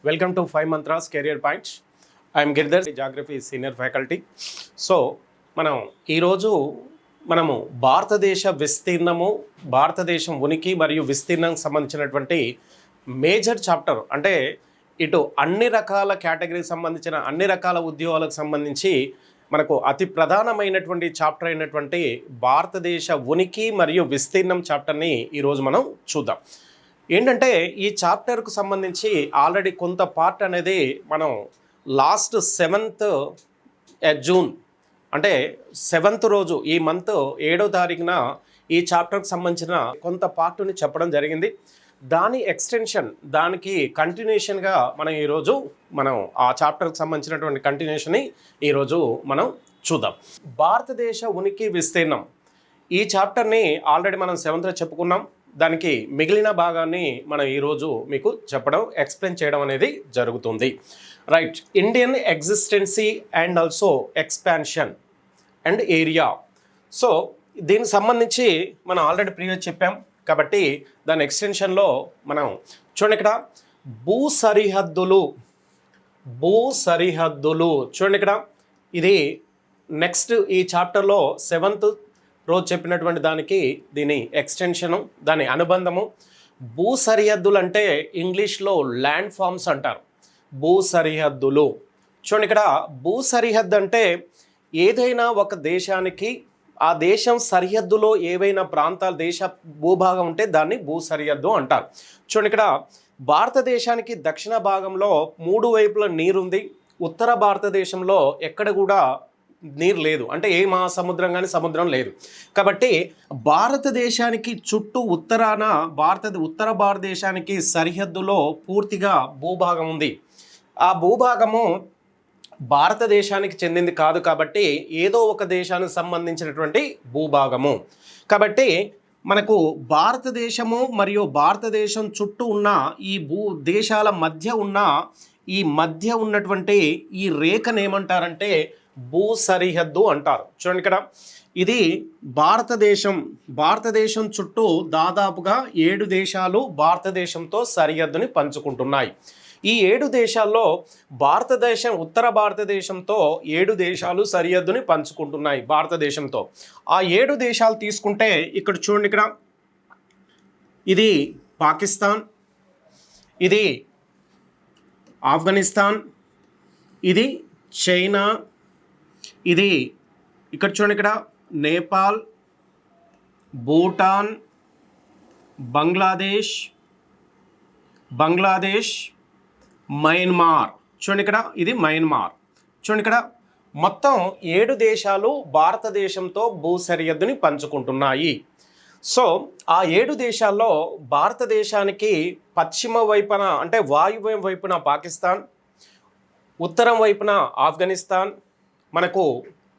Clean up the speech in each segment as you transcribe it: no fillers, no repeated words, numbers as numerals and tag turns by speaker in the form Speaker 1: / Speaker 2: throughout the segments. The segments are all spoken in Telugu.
Speaker 1: Welcome to 5 Mantras Career Points. I am Girdhar, Geography Senior Faculty. So, మనము భారతదేశ విస్తీర్ణము, భారతదేశం ఉనికి మరియు విస్తీర్ణానికి సంబంధించినటువంటి మేజర్ చాప్టర్, అంటే ఇటు అన్ని రకాల కేటగిరీకి సంబంధించిన అన్ని రకాల ఉద్యోగాలకు సంబంధించి మనకు అతి ప్రధానమైనటువంటి చాప్టర్ అయినటువంటి భారతదేశ ఉనికి మరియు విస్తీర్ణం చాప్టర్ని ఈరోజు మనం చూద్దాం. ఏంటంటే ఈ చాప్టర్కు సంబంధించి ఆల్రెడీ కొంత పార్ట్ అనేది మనం లాస్ట్ 7th జూన్, అంటే 7th రోజు ఈ మంత్ 7వ తారీఖున ఈ చాప్టర్కి సంబంధించిన కొంత పార్ట్ని చెప్పడం జరిగింది. దాని ఎక్స్టెన్షన్, దానికి కంటిన్యూషన్గా మనం ఆ చాప్టర్కి సంబంధించినటువంటి కంటిన్యూషన్ని ఈరోజు మనం చూద్దాం. భారతదేశ ఉనికి విస్తీర్ణం ఈ చాప్టర్ని ఆల్రెడీ మనం 7th చెప్పుకున్నాం. దానికి మిగిలిన భాగాన్ని మనం ఈరోజు మీకు చెప్పడం, ఎక్స్ప్లెయిన్ చేయడం అనేది జరుగుతుంది. Right, Indian ఎగ్జిస్టెన్సీ and also expansion and area. So దీనికి సంబంధించి మనం ఆల్రెడీ ప్రీవియస్ చెప్పాం కాబట్టి దాని ఎక్స్టెన్షన్లో మనం చూడండి, ఇక్కడ భూ సరిహద్దులు చూడండి, ఇక్కడ ఇది నెక్స్ట్ ఈ చాప్టర్లో 7th రోజు చెప్పినటువంటి దానికి దీని ఎక్స్టెన్షను, దాని అనుబంధము. భూ సరిహద్దులు అంటే ఇంగ్లీష్లో ల్యాండ్ ఫార్మ్స్ అంటారు. భూ సరిహద్దులు చూడండి, ఇక్కడ భూ సరిహద్దు అంటే ఏదైనా ఒక దేశానికి ఆ దేశం సరిహద్దులో ఏవైనా ప్రాంతాలు, దేశ భూభాగం ఉంటే దాన్ని భూ సరిహద్దు అంటారు. చూడండి, ఇక్కడ భారతదేశానికి దక్షిణ భాగంలో 3 వైపుల నీరుంది. ఉత్తర భారతదేశంలో ఎక్కడ కూడా నీరు లేదు, అంటే ఏ మహాసముద్రం కానీ సముద్రం లేదు. కాబట్టి భారతదేశానికి చుట్టూ ఉత్తరాన ఉత్తర భారతదేశానికి సరిహద్దులో పూర్తిగా భూభాగం ఉంది. ఆ భూభాగము భారతదేశానికి చెందింది కాదు, కాబట్టి ఏదో ఒక దేశానికి సంబంధించినటువంటి భూభాగము. కాబట్టి మనకు భారతదేశము మరియు భారతదేశం చుట్టూ ఉన్న ఈ దేశాల మధ్య ఉన్నటువంటి ఈ రేఖను ఏమంటారంటే భూ సరిహద్దు అంటారు. చూడండి, ఇక్కడ ఇది భారతదేశం చుట్టూ దాదాపుగా 7 దేశాలు భారతదేశంతో సరిహద్దుని పంచుకుంటున్నాయి. ఈ 7 దేశాల్లో ఉత్తర భారతదేశంతో 7 దేశాలు సరిహద్దుని పంచుకుంటున్నాయి భారతదేశంతో. ఆ 7 దేశాలు తీసుకుంటే ఇక్కడ చూడండి, ఇక్కడ ఇది పాకిస్తాన్, ఇది ఆఫ్ఘనిస్తాన్, ఇది చైనా, ఇది ఇక్కడ చూడండి, ఇక్కడ నేపాల్, భూటాన్, బంగ్లాదేశ్, మయన్మార్. చూడండి, ఇక్కడ ఇది మయన్మార్. చూడండి, ఇక్కడ మొత్తం 7 దేశాలు భారతదేశంతో భూ సరిహద్దుని పంచుకుంటున్నాయి. సో ఆ 7 దేశాల్లో భారతదేశానికి పశ్చిమ వైపున, అంటే వాయువ్యం వైపున పాకిస్తాన్, ఉత్తరం వైపున ఆఫ్ఘనిస్తాన్, మనకు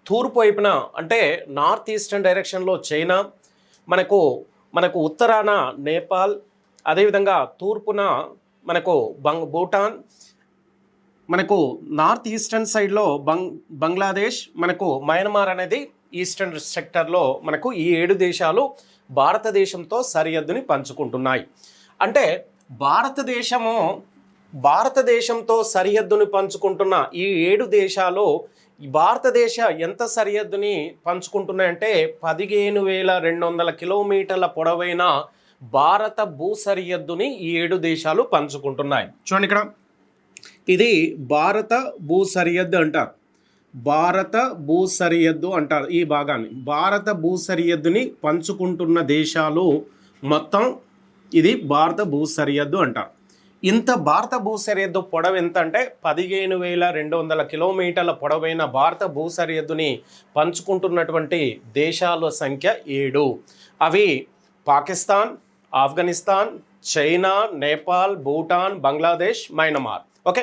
Speaker 1: తూర్పు వైపున అంటే నార్త్ ఈస్టర్న్ డైరెక్షన్లో చైనా, మనకు ఉత్తరాన నేపాల్, అదేవిధంగా తూర్పున మనకు భూటాన్, మనకు నార్త్ ఈస్టర్న్ సైడ్లో బంగ్లాదేశ్, మనకు మయన్మార్ అనేది ఈస్టర్న్ సెక్టర్లో మనకు ఈ 7 దేశాలు భారతదేశంతో సరిహద్దుని పంచుకుంటున్నాయి. అంటే భారతదేశంతో సరిహద్దుని పంచుకుంటున్న ఈ 7 దేశాలు భారతదేశ ఎంత సరిహద్దుని పంచుకుంటున్నాయంటే 15,200 కిలోమీటర్ల పొడవైన భారత భూ సరిహద్దుని ఈ 7 దేశాలు పంచుకుంటున్నాయి. చూడండి, ఇక్కడ ఇది భారత భూ సరిహద్దు అంటారు. ఈ భాగాన్ని భారత భూ సరిహద్దుని పంచుకుంటున్న దేశాలు మొత్తం ఇది భారత భూ సరిహద్దు అంటారు. ఇంత భారత భూ సరిహద్దు పొడవు ఎంత అంటే 15,200 కిలోమీటర్ల పొడవైన భారత భూ సరిహద్దుని పంచుకుంటున్నటువంటి దేశాల సంఖ్య 7. అవి Pakistan, Afghanistan, China, Nepal, Bhutan, Bangladesh, Myanmar. Okay,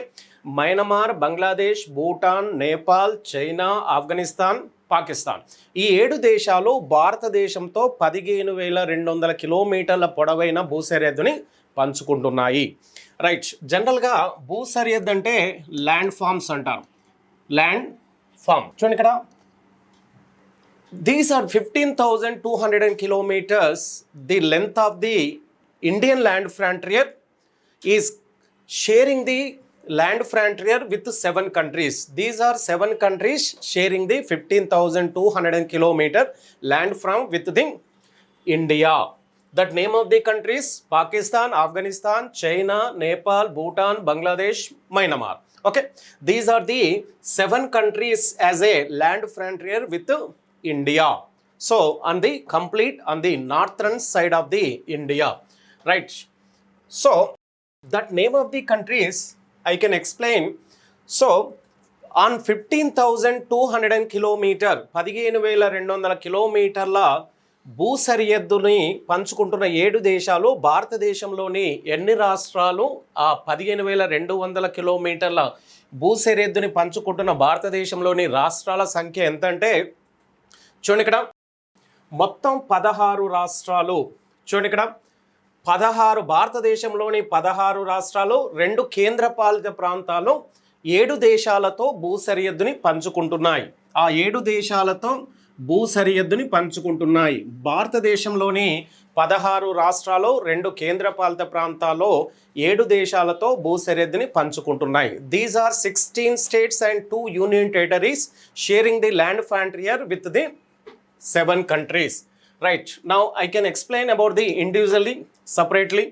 Speaker 1: Myanmar, Bangladesh, Bhutan, Nepal, China, Afghanistan, Pakistan. ఈ 7 దేశాలు భారతదేశంతో 15,200 కిలోమీటర్ల పొడవైన భూ సరిహద్దుని పంచుకుంటున్నాయి. రైట్, జనరల్గా భూ సరిహద్దు అంటే ల్యాండ్ ఫార్మ్స్ అంటారు. ల్యాండ్ ఫామ్ చూడండి, ఇక్కడ These are 15,200 kilometers. The length of the Indian land frontier is sharing the land frontier with 7 countries. These are 7 countries sharing the 15,200 kilometer land from with the India. That name of the countries: Pakistan, Afghanistan, China, Nepal, Bhutan, Bangladesh, Myanmar. Okay, these are the 7 countries as a land frontier with India. So on the northern side of the India, right? So that name of the countries I can explain. So on 15,200 kilometer 15,200 కిలోమీటర్ల భూ సరిహద్దుని పంచుకుంటున్న 7 దేశాలు, భారతదేశంలోని ఎన్ని రాష్ట్రాలు ఆ 15,200 కిలోమీటర్ల భూ సరిహద్దుని పంచుకుంటున్న భారతదేశంలోని రాష్ట్రాల సంఖ్య ఎంత అంటే, చూడండి ఇక్కడ మొత్తం 16 రాష్ట్రాలు. చూడండి ఇక్కడ 16, భారతదేశంలోని 16 రాష్ట్రాలు, 2 కేంద్రపాలిత ప్రాంతాలు 7 దేశాలతో భూ సరిహద్దుని పంచుకుంటున్నాయి. ఆ 7 దేశాలతో భూ సరిహద్దుని పంచుకుంటున్నాయి. భారతదేశంలోని 16 రాష్ట్రాలు, 2 కేంద్రపాలిత ప్రాంతాల్లో 7 దేశాలతో భూ సరిహద్దుని పంచుకుంటున్నాయి. These are 16 states and 2 union territories sharing the land frontier with the 7 countries. Right, now I can explain about the individually, separately,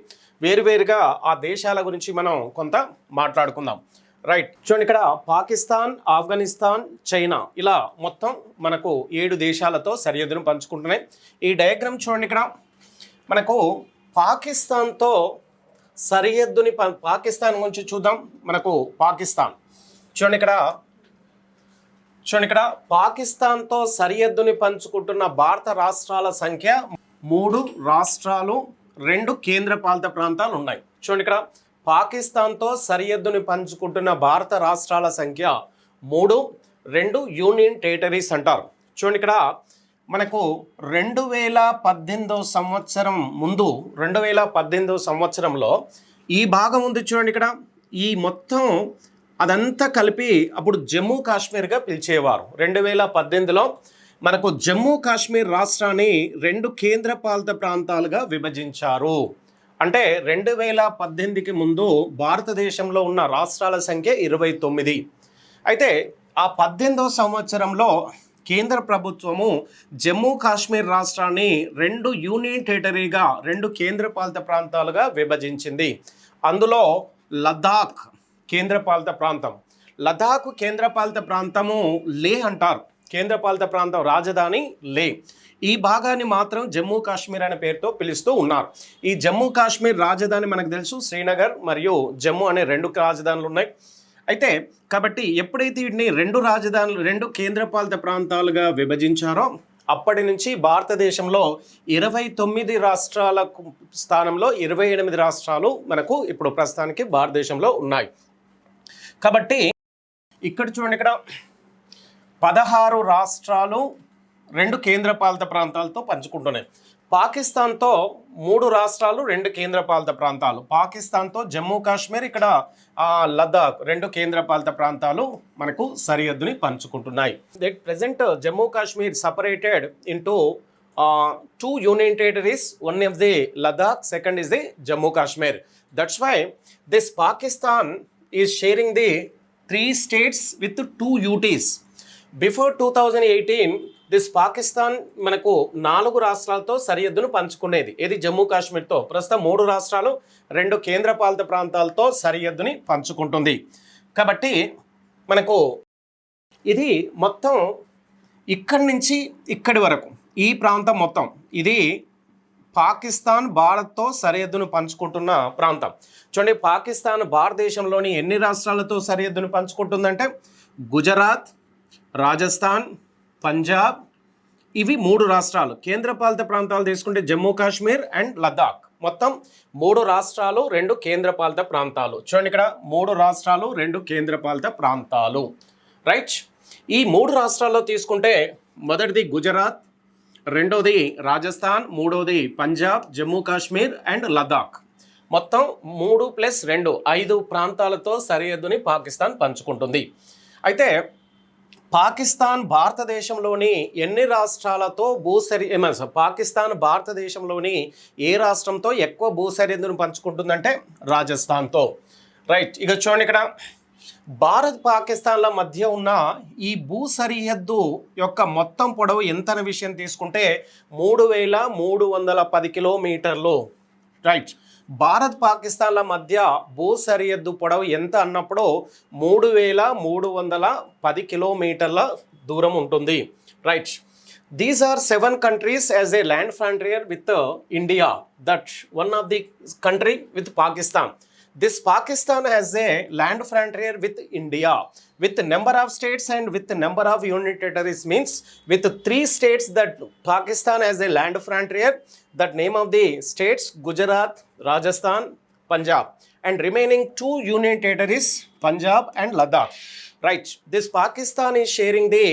Speaker 1: వేరువేరుగా ఆ దేశాల గురించి మనం కొంత మాట్లాడుకుందాం. రైట్, చూడండి ఇక్కడ పాకిస్తాన్, ఆఫ్ఘనిస్తాన్, చైనా ఇలా మొత్తం మనకు 7 దేశాలతో సరిహద్దును పంచుకుంటున్నాయి. ఈ డయాగ్రామ్ చూడండి, ఇక్కడ మనకు పాకిస్తాన్తో సరిహద్దుని పాకిస్తాన్ గురించి చూద్దాం. మనకు పాకిస్తాన్ చూడండి ఇక్కడ పాకిస్తాన్తో సరిహద్దుని పంచుకుంటున్న భారత రాష్ట్రాల సంఖ్య 3 రాష్ట్రాలు, 2 కేంద్రపాలిత ప్రాంతాలు ఉన్నాయి. చూడండి ఇక్కడ పాకిస్తాన్తో సరిహద్దుని పంచుకుంటున్న భారత రాష్ట్రాల సంఖ్య 3, 2 యూనియన్ టెరిటరీస్ అంటారు. చూడండి ఇక్కడ మనకు 2018 సంవత్సరం ముందు 2018 సంవత్సరంలో ఈ భాగం ఉంది. చూడండి ఇక్కడ ఈ మొత్తం అదంతా కలిపి అప్పుడు జమ్మూ కాశ్మీర్గా పిలిచేవారు. 2018లో మనకు జమ్మూ కాశ్మీర్ రాష్ట్రాన్ని 2 కేంద్రపాలిత ప్రాంతాలుగా విభజించారు. అంటే 2018కి ముందు భారతదేశంలో ఉన్న రాష్ట్రాల సంఖ్య 29. అయితే ఆ 18వ సంవత్సరంలో కేంద్ర ప్రభుత్వము జమ్మూ కాశ్మీర్ రాష్ట్రాన్ని 2 యూనియన్ టెరిటరీగా, 2 కేంద్రపాలిత ప్రాంతాలుగా విభజించింది. అందులో లద్దాఖ్ కేంద్రపాలిత ప్రాంతం, లదాఖ్ కేంద్రపాలిత ప్రాంతము లే అంటారు. కేంద్రపాలిత ప్రాంతం రాజధాని లే. ఈ భాగాన్ని మాత్రం జమ్మూ కాశ్మీర్ అనే పేరుతో పిలుస్తూ ఉన్నారు. ఈ జమ్మూ కాశ్మీర్ రాజధాని మనకు తెలుసు శ్రీనగర్ మరియు జమ్మూ అనే 2 రాజధానులు ఉన్నాయి. అయితే కాబట్టి ఎప్పుడైతే వీటిని 2 రాజధానులు, 2 కేంద్రపాలిత ప్రాంతాలుగా విభజించారో అప్పటి నుంచి భారతదేశంలో 29 రాష్ట్రాల స్థానంలో 28 రాష్ట్రాలు మనకు ఇప్పుడు ప్రస్తుతానికి భారతదేశంలో ఉన్నాయి. కాబట్టి ఇక్కడ చూడండి, ఇక్కడ 16 రాష్ట్రాలు, 2 కేంద్రపాలిత ప్రాంతాలతో పంచుకుంటున్నాయి. పాకిస్తాన్తో 3 రాష్ట్రాలు, 2 కేంద్రపాలిత ప్రాంతాలు. పాకిస్తాన్తో జమ్మూ కాశ్మీర్, ఇక్కడ లద్దాఖ్ 2 కేంద్రపాలిత ప్రాంతాలు మనకు సరిహద్దుని పంచుకుంటున్నాయి. That present Jammu Kashmir separated into 2 union territories. One of the Ladakh, second is the Jammu Kashmir. That's why this Pakistan is sharing the 3 states with 2 UTs. Before 2018 this Pakistan మనకు 4 రాష్ట్రాలతో సరిహద్దును పంచుకునేది. ఇది జమ్మూ కాశ్మీర్తో. ప్రస్తుతం 3 రాష్ట్రాలు, 2 కేంద్రపాలిత ప్రాంతాలతో సరిహద్దుని పంచుకుంటుంది. కాబట్టి మనకు ఇది మొత్తం ఇక్కడి నుంచి ఇక్కడి వరకు ఈ ప్రాంతం మొత్తం ఇది పాకిస్తాన్ భారత్తో సరిహద్దును పంచుకుంటున్న ప్రాంతం. చూడండి, పాకిస్తాన్ భారతదేశంలోని ఎన్ని రాష్ట్రాలతో సరిహద్దును పంచుకుంటుందంటే గుజరాత్, రాజస్థాన్, పంజాబ్, ఇవి 3 రాష్ట్రాలు. కేంద్రపాలిత ప్రాంతాలు తీసుకుంటే జమ్మూ కాశ్మీర్ అండ్ లద్దాఖ్. మొత్తం 3 రాష్ట్రాలు, 2 కేంద్రపాలిత ప్రాంతాలు. చూడండి, ఇక్కడ 3 రాష్ట్రాలు, 2 కేంద్రపాలిత ప్రాంతాలు. రైట్, ఈ 3 రాష్ట్రాల్లో తీసుకుంటే మొదటిది గుజరాత్, రెండోది రాజస్థాన్, మూడోది పంజాబ్, జమ్మూ కాశ్మీర్ అండ్ లద్దాఖ్. మొత్తం 3+2 5 ప్రాంతాలతో సరిహద్దుని పాకిస్తాన్ పంచుకుంటుంది. అయితే పాకిస్తాన్ భారతదేశంలోని ఎన్ని రాష్ట్రాలతో పాకిస్తాన్ భారతదేశంలోని ఏ రాష్ట్రంతో ఎక్కువ భూ సరిహద్దును పంచుకుంటుందంటే రాజస్థాన్తో. రైట్, ఇక చూడండి ఇక్కడ భారత్ పాకిస్తాన్ల మధ్య ఉన్న ఈ భూ సరిహద్దు యొక్క మొత్తం పొడవు ఎంత అనే విషయం తీసుకుంటే 3310 కిలోమీటర్లు. రైట్, భారత్ పాకిస్తాన్ల మధ్య భూ సరిహద్దు పొడవు ఎంత అన్నప్పుడు 3310 కిలోమీటర్ల దూరం ఉంటుంది. Right, these are 7 countries as a land frontier with India. That one of the country with Pakistan. This Pakistan has a land frontier with India with number of states and with number of union territories, means with 3 states that Pakistan has a land frontier. That name of the states Gujarat, Rajasthan, Punjab, and remaining 2 union territories Punjab and Ladakh. Right, this Pakistan is sharing the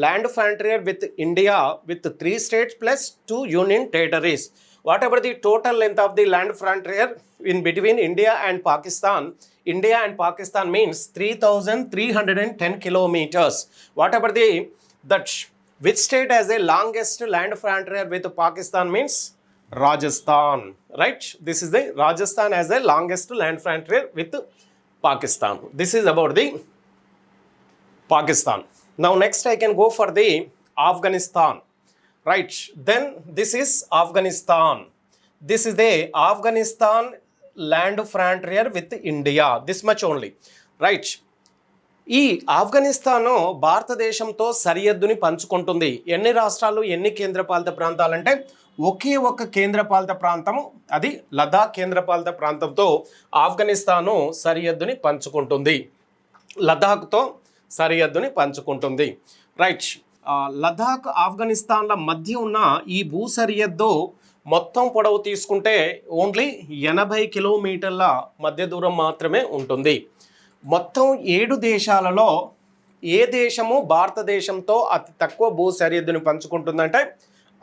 Speaker 1: land frontier with India with 3 states plus 2 union territories. Whatever the total length of the land frontier in between India and Pakistan means 3,310 kilometers. Whatever that which state has the longest land frontier with Pakistan means Rajasthan. Right, this is the Rajasthan has the longest land frontier with Pakistan. This is about the Pakistan. Now next I can go for the Afghanistan. Right, then this is Afghanistan. This is the Afghanistan land frontier with India. This much only. Right, ఈ ఆఫ్ఘనిస్తాన్ భారతదేశంతో సరిహద్దుని పంచుకుంటుంది. ఎన్ని రాష్ట్రాలు ఎన్ని కేంద్రపాలిత ప్రాంతాలంటే ఒకే ఒక కేంద్రపాలిత ప్రాంతము, అది లదాఖ్ కేంద్రపాలిత ప్రాంతంతో ఆఫ్ఘనిస్తాను సరిహద్దుని పంచుకుంటుంది. లదాఖ్తో సరిహద్దుని పంచుకుంటుంది. రైట్, లదాఖ్ ఆఫ్ఘనిస్తాన్ల మధ్య ఉన్న ఈ భూ సరిహద్దు మొత్తం పొడవు తీసుకుంటే ఓన్లీ 80 కిలోమీటర్ల మధ్య దూరం మాత్రమే ఉంటుంది. మొత్తం 7 దేశాలలో ఏ దేశము భారతదేశంతో అతి తక్కువ భూ సరిహద్దుని పంచుకుంటుందంటే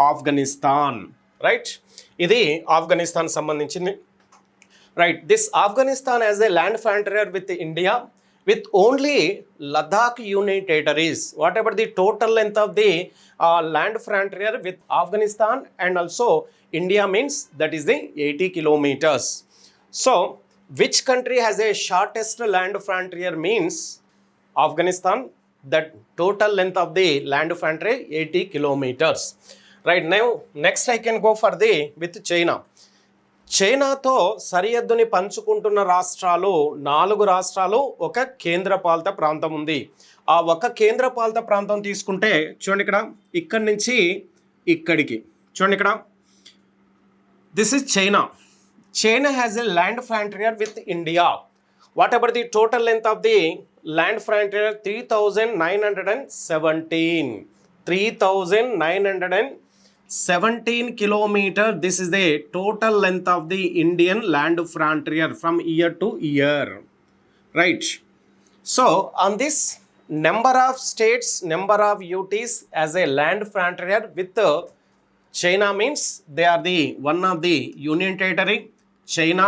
Speaker 1: ఆఫ్ఘనిస్తాన్. రైట్, ఇది ఆఫ్ఘనిస్తాన్ సంబంధించింది. Right, this Afghanistan as a land frontier with India with only Ladakh union territories. Whatever the total length of the land frontier with Afghanistan and also India means that is the 80 kilometers. So which country has a shortest land frontier means Afghanistan. That total length of the land frontier 80 kilometers. Right, now next I can go for the with China. చైనాతో సరిహద్దుని పంచుకుంటున్న రాష్ట్రాలు 4 రాష్ట్రాలు, ఒక కేంద్రపాలిత ప్రాంతం ఉంది. ఆ ఒక కేంద్రపాలిత ప్రాంతం తీసుకుంటే చూడండి ఇక్కడ, ఇక్కడి నుంచి ఇక్కడికి చూడండి ఇక్కడ, this is China. China has a land frontier with India. What ever the total length of the land frontier 3,917 kilometer. This is the total length of the Indian land frontier from year to year. Right, so on this number of states, number of UTs as a land frontier with China means they are the one of the union territory China.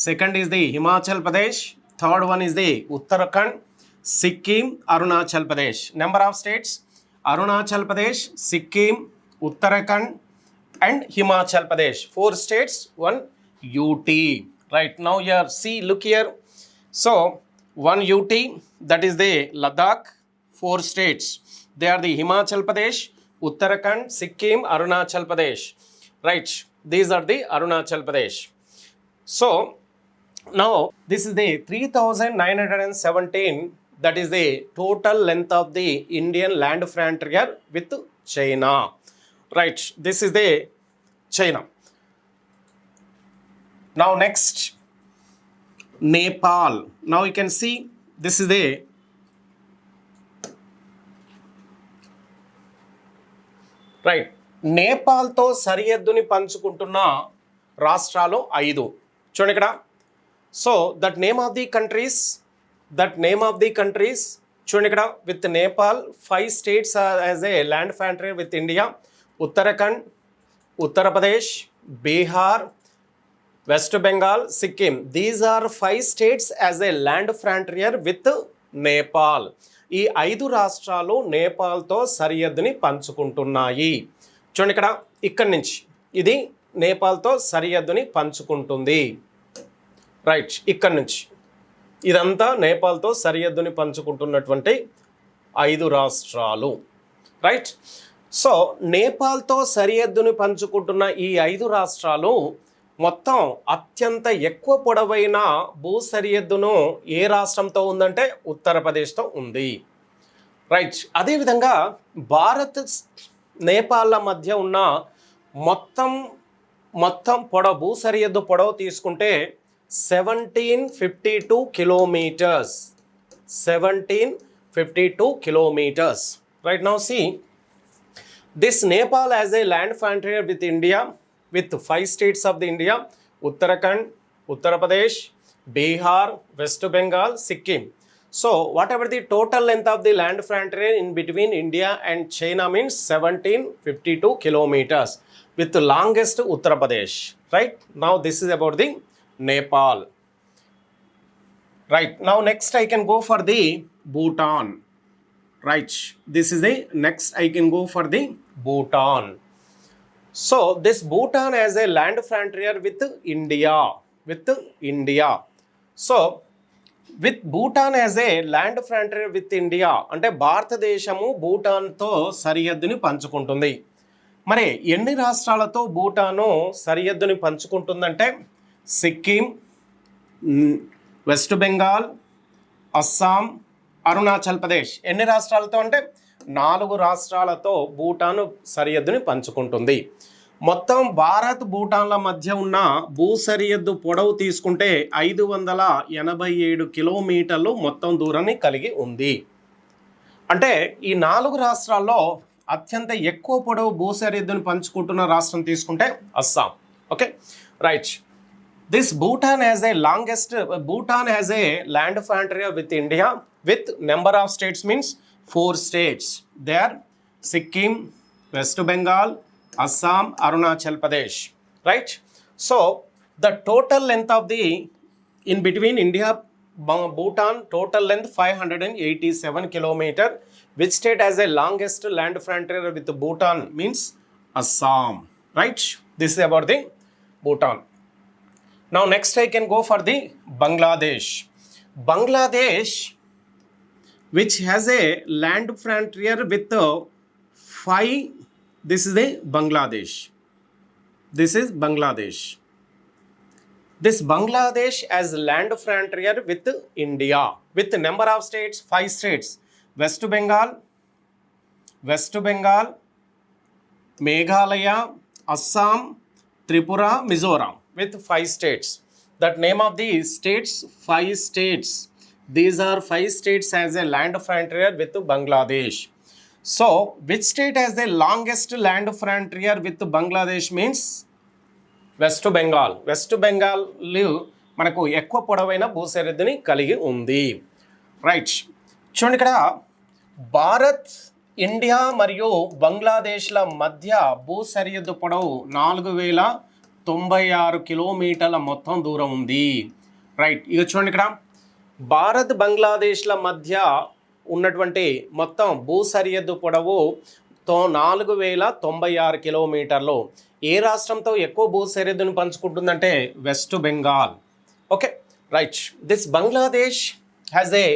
Speaker 1: Second is the Himachal Pradesh. Third one is the Uttarakhand, Sikkim, Arunachal Pradesh. Number of states Arunachal Pradesh, Sikkim, Uttarakhand and Himachal Pradesh. 4 states, 1 UT. Right, now here see, look here. So 1 UT, that is the Ladakh. 4 states, they are the Himachal Pradesh, Uttarakhand, Sikkim, Arunachal Pradesh. Right, these are the Arunachal Pradesh. So now this is the 3,917. That is the total length of the Indian land frontier with China. Right, this is the China. Now next, Nepal. Now you can see this is the right, నేపాల్తో సరిహద్దుని పంచుకుంటున్న రాష్ట్రాలు 5. చూడండి ఇక్కడ. So that name of the countries చూడండి ఇక్కడ, with Nepal 5 states as a land frontier with India. Uttarakhand, Uttar Pradesh, Bihar, West Bengal, Sikkim. These are 5 states as a land frontier with Nepal. ఈ 5 రాష్ట్రాలు నేపాల్తో సరిహద్దుని పంచుకుంటున్నాయి. చూడండి ఇక్కడి నుంచి ఇది నేపాల్తో సరిహద్దుని పంచుకుంటుంది. రైట్, ఇక్కడి నుంచి ఇదంతా నేపాల్తో సరిహద్దుని పంచుకుంటున్నటువంటి 5 రాష్ట్రాలు. రైట్, సో నేపాల్తో సరిహద్దుని పంచుకుంటున్న ఈ 5 రాష్ట్రాలు మొత్తం అత్యంత ఎక్కువ పొడవైన భూ సరిహద్దును ఏ రాష్ట్రంతో ఉందంటే ఉత్తరప్రదేశ్తో ఉంది. రైట్, అదేవిధంగా భారత్ నేపాల్ల మధ్య ఉన్న మొత్తం భూ సరిహద్దు పొడవు తీసుకుంటే 1752 kilometres. 1752 kilometres. Right, now see this Nepal has a land frontier with India with 5 states of the India: Uttarakhand, Uttar Pradesh, Bihar, West Bengal, Sikkim. So whatever the total length of the land frontier in between India and China means 1752 kilometers with the longest Uttar Pradesh. Right, now this is about the Nepal. Right, now next I can go for the Bhutan. Right, this is the next I can go for the Bhutan. So this Bhutan has a land frontier with India. So with Bhutan as a land frontier with India అంటే భారతదేశము భూటాన్తో సరిహద్దుని పంచుకుంటుంది. మరి ఎన్ని రాష్ట్రాలతో భూటాను సరిహద్దుని పంచుకుంటుందంటే సిక్కిం, వెస్ట్ బెంగాల్, అస్సాం, అరుణాచల్ ప్రదేశ్. ఎన్ని రాష్ట్రాలతో అంటే 4 రాష్ట్రాలతో భూటాను సరిహద్దుని పంచుకుంటుంది. మొత్తం భారత్ భూటాన్ల మధ్య ఉన్న భూ సరిహద్దు పొడవు తీసుకుంటే 587 కిలోమీటర్లు మొత్తం దూరాన్ని కలిగి ఉంది. అంటే ఈ 4 రాష్ట్రాల్లో అత్యంత ఎక్కువ పొడవు భూ సరిహద్దుని పంచుకుంటున్న రాష్ట్రం తీసుకుంటే Assam. Okay, right. This Bhutan has a land frontier with India with number of states means 4 states. They are Sikkim, West Bengal, Assam, Arunachal Pradesh. Right? So the total length of the in between India Bhutan total length 587 kilometer. Which state has the longest land frontier with Bhutan means Assam. Right? This is about the Bhutan. Now next I can go for the Bangladesh. Bangladesh, which has a land frontier with 5. This is the Bangladesh. This Bangladesh has land frontier with India with number of states 5 states: West Bengal, Meghalaya, Assam, Tripura, Mizoram. With 5 states. That name of these states, 5 states. These are 5 states as a land frontier with Bangladesh. So, which state has the longest land frontier with Bangladesh means West Bengal. West Bengal మనకు ఎక్కువ పొడవైన భూ సరిహద్దుని కలిగి ఉంది. రైట్, చూడండి భారత్, ఇండియా మరియు బంగ్లాదేశ్ల మధ్య భూ సరిహద్దు పొడవు 4096 కిలోమీటర్ల మొత్తం దూరం ఉంది. రైట్, ఇక చూడండి భారత్ బంగ్లాదేశ్ల మధ్య ఉన్నటువంటి మొత్తం భూ సరిహద్దు పొడవు 4096 కిలోమీటర్లు. ఏ రాష్ట్రంతో ఎక్కువ భూ సరిహద్దును పంచుకుంటుందంటే West Bengal. Okay, right. This Bangladesh has a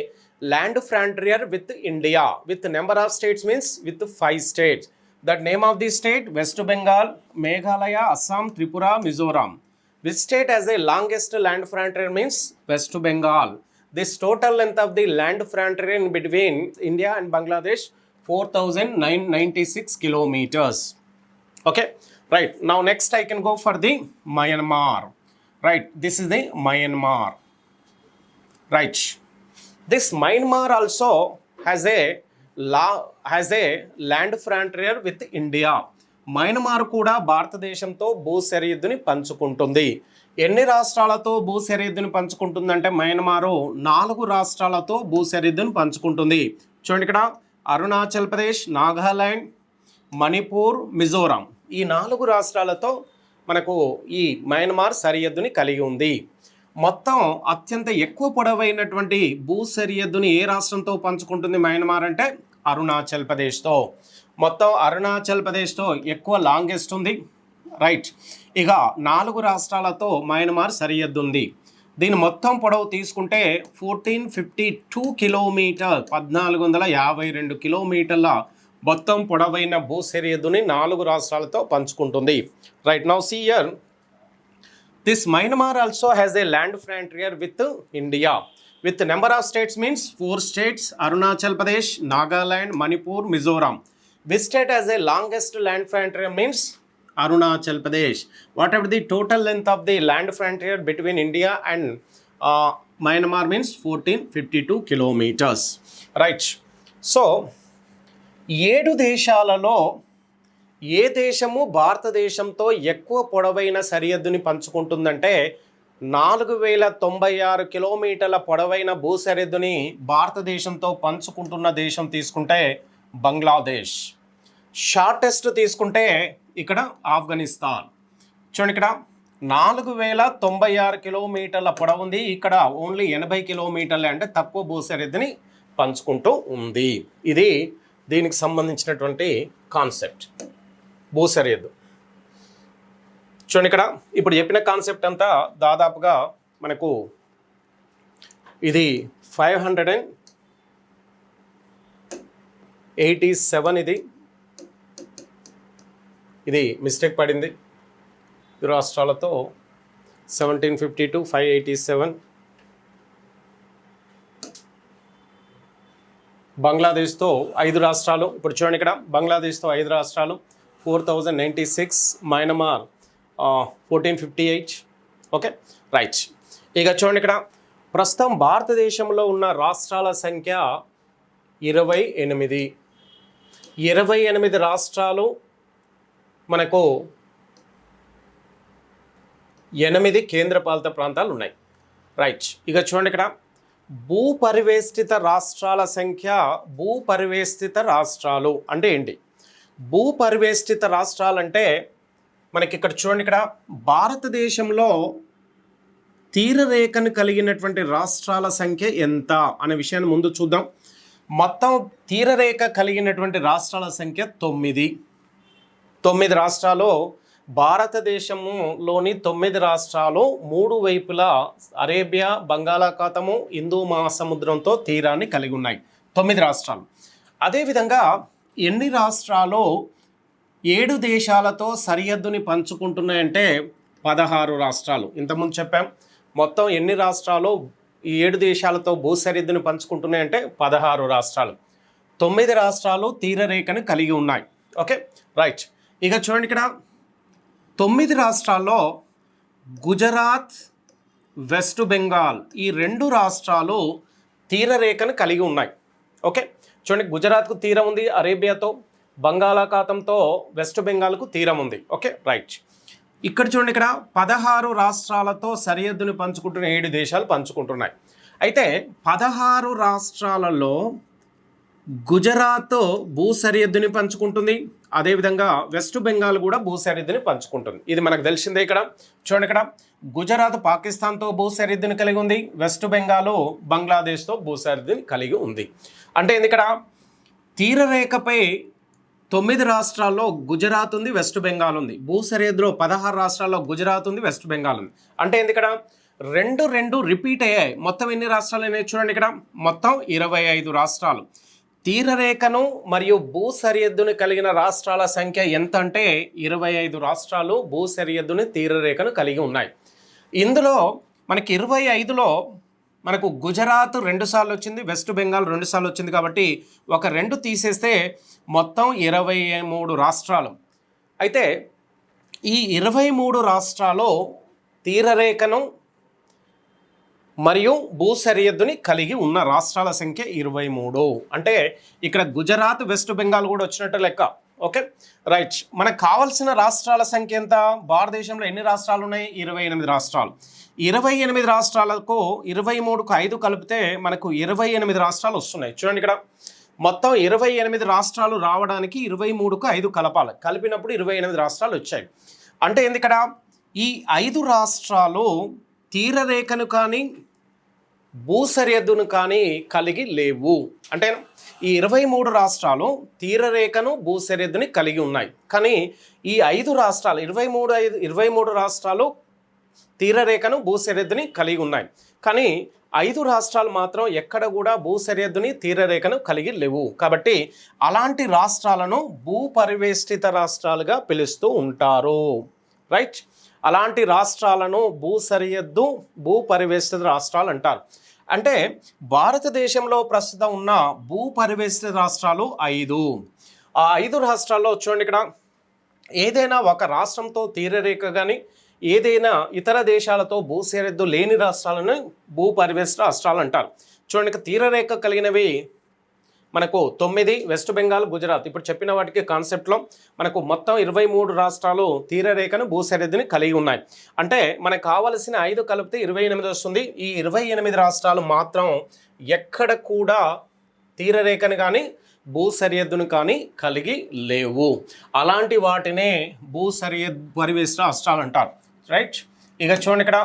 Speaker 1: land frontier with India with number of states means with 5 states. That name of the state West Bengal, Meghalaya, Assam, Tripura, Mizoram. Which state has the longest land frontier means West Bengal. This total length of the land frontier in between India and Bangladesh 4996 kilometers. Okay, right. Now next I can go for the Myanmar. Right, this is the Myanmar. Right. This Myanmar also has a land frontier with India. Myanmar కూడా భారతదేశంతో భూ సరిహద్దుని పంచుకుంటుంది. ఎన్ని రాష్ట్రాలతో భూ సరిహద్దుని పంచుకుంటుందంటే మయన్మారు 4 రాష్ట్రాలతో భూ సరిహద్దుని పంచుకుంటుంది. చూడండి అరుణాచల్ ప్రదేశ్, నాగాలాండ్, మణిపూర్, మిజోరాం. ఈ 4 రాష్ట్రాలతో మనకు ఈ మయన్మార్ సరిహద్దుని కలిగి ఉంది. మొత్తం అత్యంత ఎక్కువ పొడవైనటువంటి భూ సరిహద్దుని ఏ రాష్ట్రంతో పంచుకుంటుంది మయన్మార్ అంటే అరుణాచల్ ప్రదేశ్తో. మొత్తం అరుణాచల్ ప్రదేశ్తో ఎక్కువ లాంగెస్ట్ ఉంది. రైట్. ఇక 4 రాష్ట్రాలతో మయన్మార్ సరిహద్దు ఉంది. దీని మొత్తం పొడవు తీసుకుంటే 1452 కిలోమీటర్, 1452 కిలోమీటర్ల మొత్తం పొడవైన భూ సరిహద్దుని 4 రాష్ట్రాలతో పంచుకుంటుంది. Right. Now see here, this Myanmar also has a land frontier with India with number of states means 4 states: Arunachal Pradesh, Nagaland, Manipur, Mizoram. Which state has a longest land frontier means Arunachal Pradesh. Whatever the total length of the land frontier between India and Myanmar means 1452 kilometers. Right. So 7 దేశాలలో ఏ దేశము భారతదేశంతో ఎక్కువ పొడవైన సరిహద్దుని పంచుకుంటుందంటే 4096 కిలోమీటర్ల పొడవైన భూ సరిహద్దుని భారతదేశంతో పంచుకుంటున్న దేశం తీసుకుంటే బంగ్లాదేశ్. షార్టెస్ట్ తీసుకుంటే ఇక్కడ ఆఫ్ఘనిస్తాన్. చూడండి, ఇక్కడ 4096 కిలోమీటర్ల పొడవు ఉంది, ఇక్కడ ఓన్లీ 80 కిలోమీటర్లే, అంటే తక్కువ భూ సరిహద్దుని పంచుకుంటూ ఉంది. ఇది దీనికి సంబంధించినటువంటి కాన్సెప్ట్ భూ సరిహద్దు. చూడండి, ఇక్కడ ఇప్పుడు చెప్పిన కాన్సెప్ట్ అంతా దాదాపుగా మనకు ఇది 587, ఇది మిస్టేక్ పడింది ఈ రాష్ట్రాలతో 1752 587. బంగ్లాదేశ్తో 5 రాష్ట్రాలు. ఇప్పుడు చూడండి, ఇక్కడ బంగ్లాదేశ్తో 5 రాష్ట్రాలు 4096, మయన్మార్ 1458. Okay, right. ఇక చూడండి, ఇక్కడ ప్రస్తుతం భారతదేశంలో ఉన్న రాష్ట్రాల సంఖ్య 28 రాష్ట్రాలు. మనకు 8 కేంద్రపాలిత ప్రాంతాలు ఉన్నాయి. రైట్. ఇక చూడండి, ఇక్కడ భూపరివేష్టిత రాష్ట్రాల సంఖ్య. భూపరివేష్టిత రాష్ట్రాలు అంటే ఏంటి? భూపరివేష్టిత రాష్ట్రాలంటే మనకి ఇక్కడ చూడండి, ఇక్కడ భారతదేశంలో తీరరేఖను కలిగినటువంటి రాష్ట్రాల సంఖ్య ఎంత అనే విషయాన్ని ముందు చూద్దాం. మొత్తం తీరరేఖ కలిగినటువంటి రాష్ట్రాల సంఖ్య 9. 9 రాష్ట్రాలు. భారతదేశంలోని 9 రాష్ట్రాలు 3 వైపులా అరేబియా, బంగాళాఖాతము, హిందూ మహాసముద్రంతో తీరాన్ని కలిగి ఉన్నాయి. 9 రాష్ట్రాలు. అదేవిధంగా ఎన్ని రాష్ట్రాలు 7 దేశాలతో సరిహద్దుని పంచుకుంటున్నాయంటే 16 రాష్ట్రాలు. ఇంతకుముందు చెప్పాం మొత్తం ఎన్ని రాష్ట్రాలు ఈ 7 దేశాలతో భూ సరిహద్దుని పంచుకుంటున్నాయంటే 16 రాష్ట్రాలు. 9 రాష్ట్రాలు తీరరేఖను కలిగి ఉన్నాయి. Okay, right. ఇక చూడండి, ఇక్కడ 9 రాష్ట్రాల్లో గుజరాత్, వెస్ట్ బెంగాల్ ఈ 2 రాష్ట్రాలు తీరరేఖను కలిగి ఉన్నాయి. ఓకే, చూడండి, గుజరాత్కు తీరం ఉంది అరేబియాతో, బంగాళాఖాతంతో వెస్ట్ బెంగాల్కు తీరం ఉంది. Okay, right. ఇక్కడ చూడండి, ఇక్కడ 16 రాష్ట్రాలతో సరిహద్దుని పంచుకుంటున్న 7 దేశాలు పంచుకుంటున్నాయి. అయితే 16 రాష్ట్రాలలో గుజరాత్ భూ సరిహద్దుని పంచుకుంటుంది, అదేవిధంగా వెస్ట్ బెంగాల్ కూడా భూ సరిహద్దుని పంచుకుంటుంది. ఇది మనకు తెలిసిందే. ఇక్కడ చూడండి, ఇక్కడ గుజరాత్ పాకిస్తాన్తో భూ సరిహద్దుని కలిగి ఉంది, వెస్ట్ బెంగాల్ బంగ్లాదేశ్తో భూ సరిహద్దుని కలిగి ఉంది. అంటే ఇక్కడ తీరరేఖపై 9 రాష్ట్రాల్లో గుజరాత్ ఉంది, వెస్ట్ బెంగాల్ ఉంది. భూ సరిహద్దులో 16 రాష్ట్రాల్లో గుజరాత్ ఉంది, వెస్ట్ బెంగాల్ ఉంది. అంటే ఇక్కడ 2 రిపీట్ అయ్యాయి. మొత్తం ఎన్ని రాష్ట్రాలు అయినాయి చూడండి, ఇక్కడ మొత్తం 25 రాష్ట్రాలు. తీరరేఖను మరియు భూ సరిహద్దుని కలిగిన రాష్ట్రాల సంఖ్య ఎంత అంటే 25 రాష్ట్రాలు భూ సరిహద్దుని తీరరేఖను కలిగి ఉన్నాయి. ఇందులో మనకి 25లో మనకు గుజరాత్ 2 సార్లు వచ్చింది, వెస్ట్ బెంగాల్ 2 సార్లు వచ్చింది. కాబట్టి ఒక 2 తీసేస్తే మొత్తం 23 రాష్ట్రాలు. అయితే ఈ 23 రాష్ట్రాలు తీరరేఖను మరియు భూ సరిహద్దుని కలిగి ఉన్న రాష్ట్రాల సంఖ్య 23. అంటే ఇక్కడ గుజరాత్, వెస్ట్ బెంగాల్ కూడా వచ్చినట్టు లెక్క. Okay, right. మనకు కావాల్సిన రాష్ట్రాల సంఖ్య ఎంత? భారతదేశంలో ఎన్ని రాష్ట్రాలు ఉన్నాయి? 28 రాష్ట్రాలు. 28 రాష్ట్రాలకు 23కు 5 కలిపితే మనకు 28 రాష్ట్రాలు వస్తున్నాయి. చూడండి, ఇక్కడ మొత్తం 28 రాష్ట్రాలు రావడానికి 23కు 5 కలపాలి. కలిపినప్పుడు 28 రాష్ట్రాలు వచ్చాయి. అంటే ఏంది? ఇక్కడ ఈ 5 రాష్ట్రాలు తీరరేఖను కానీ భూ సరిహద్దును కానీ కలిగి లేవు. అంటే ఈ 23 రాష్ట్రాలు తీరరేఖను భూ సరిహద్దుని కలిగి ఉన్నాయి. కానీ ఈ 5 రాష్ట్రాలు 23 రాష్ట్రాలు తీరరేఖను భూ సరిహద్దుని కలిగి ఉన్నాయి. కానీ 5 రాష్ట్రాలు మాత్రం ఎక్కడ కూడా భూ సరిహద్దుని తీరరేఖను కలిగి లేవు. కాబట్టి అలాంటి రాష్ట్రాలను భూ పరివేష్టిత రాష్ట్రాలుగా పిలుస్తూ ఉంటారు. రైట్, అలాంటి రాష్ట్రాలను భూ సరిహద్దు భూ పరివేష్టిత రాష్ట్రాలు అంటారు. అంటే భారతదేశంలో ప్రస్తుతం ఉన్న భూ పరివేష్టిత రాష్ట్రాలు 5. ఆ 5 రాష్ట్రాల్లో చూడండి, ఇక్కడ ఏదైనా ఒక రాష్ట్రంతో తీరరేఖ కానీ ఏదైనా ఇతర దేశాలతో భూ సరిహద్దు లేని రాష్ట్రాలను భూ పరివేష్టిత రాష్ట్రాలు అంటారు. చూడండి, తీరరేఖ కలిగినవి మనకు 9, వెస్ట్ బెంగాల్, గుజరాత్. ఇప్పుడు చెప్పిన వాటికి కాన్సెప్ట్లో మనకు మొత్తం 23 రాష్ట్రాలు తీరరేఖను భూ సరిహద్దుని కలిగి ఉన్నాయి. అంటే మనకు కావలసిన 5 కలిపితే 28 వస్తుంది. ఈ 28 రాష్ట్రాలు మాత్రం ఎక్కడ కూడా తీరరేఖను కానీ భూ సరిహద్దును కానీ కలిగి లేవు. అలాంటి వాటినే భూ సరిహద్దు పరివేష్టిత రాష్ట్రాలు అంటారు. రైట్, ఇక చూడండి, ఇక్కడ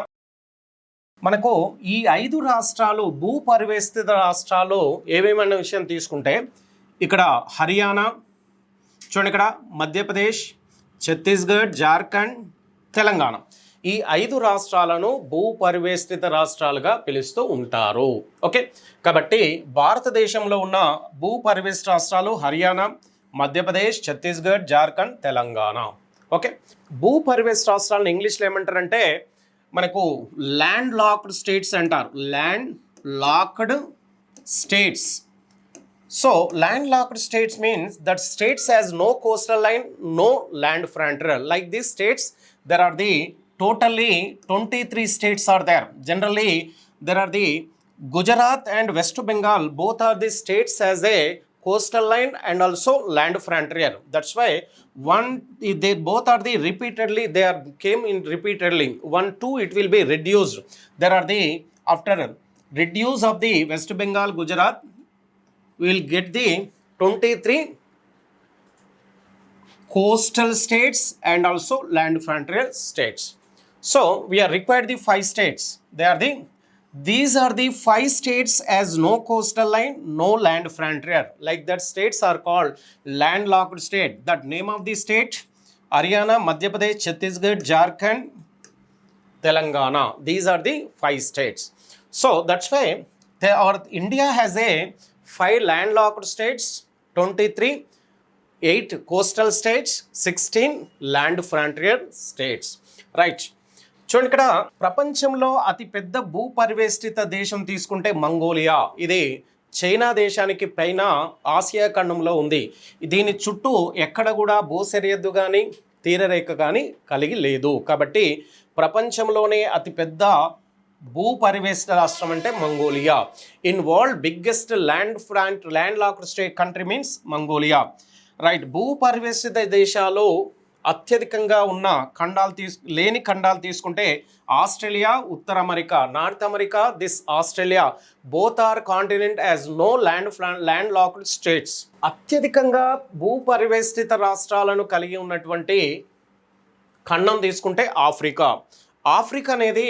Speaker 1: మనకు ఈ 5 రాష్ట్రాలు భూ పరివేష్టిత రాష్ట్రాలు ఏవేమన్న విషయం తీసుకుంటే ఇక్కడ హర్యానా, చూడండి ఇక్కడ మధ్యప్రదేశ్, ఛత్తీస్గఢ్, జార్ఖండ్, తెలంగాణ. ఈ 5 రాష్ట్రాలను భూ పరివేష్టిత రాష్ట్రాలుగా పిలుస్తూ ఉంటారు. ఓకే, కాబట్టి భారతదేశంలో ఉన్న భూ పరివేష్టిత రాష్ట్రాలు హర్యానా, మధ్యప్రదేశ్, ఛత్తీస్గఢ్, జార్ఖండ్, తెలంగాణ. ఓకే, భూ పరివేష్టిత రాష్ట్రాలను ఇంగ్లీష్లో ఏమంటారంటే మనకు ల్యాండ్ లాక్డ్ స్టేట్స్ అంటారు. Land locked states. So land locked states means that states has no coastal line, no land frontier. Like these states, there are the totally 23 states are there. Generally, there are the Gujarat and West Bengal. Both are the states as a coastal line and also land frontier. That's why they both are the repeatedly, they are came in repeatedly. 1, 2 it will be reduced. There are the after reduce of the West Bengal, Gujarat, we will get the 23 coastal states and also land frontier states. So we are required the 5 states. These are the 5 states as no coastal line, no land frontier. Like that, states are called landlocked state. That name of the state: Haryana, Madhya Pradesh, Chhattisgarh, Jharkhand, Telangana. These are the 5 states. So that's why India has a 5 landlocked states, 23, 8 coastal states, 16 land frontier states. Right. చూడండి, ఇక్కడ ప్రపంచంలో అతిపెద్ద భూ పరివేష్టిత దేశం తీసుకుంటే మంగోలియా. ఇది చైనా దేశానికి పైన ఆసియా ఖండంలో ఉంది. దీని చుట్టూ ఎక్కడ కూడా భూ సరిహద్దు కానీ తీరరేఖ కానీ కలిగి లేదు. కాబట్టి ప్రపంచంలోనే అతిపెద్ద భూ పరివేష్టిత రాష్ట్రం అంటే Mongolia. In world biggest landlocked state country means Mongolia. Right, భూ పరివేష్టిత దేశాలు అత్యధికంగా ఉన్న లేని ఖండాలు తీసుకుంటే ఆస్ట్రేలియా, ఉత్తర America, North America. This Australia both are continent as no landlocked states. అత్యధికంగా భూ పరివేష్టిత రాష్ట్రాలను కలిగి ఉన్నటువంటి ఖండం తీసుకుంటే ఆఫ్రికా. ఆఫ్రికా అనేది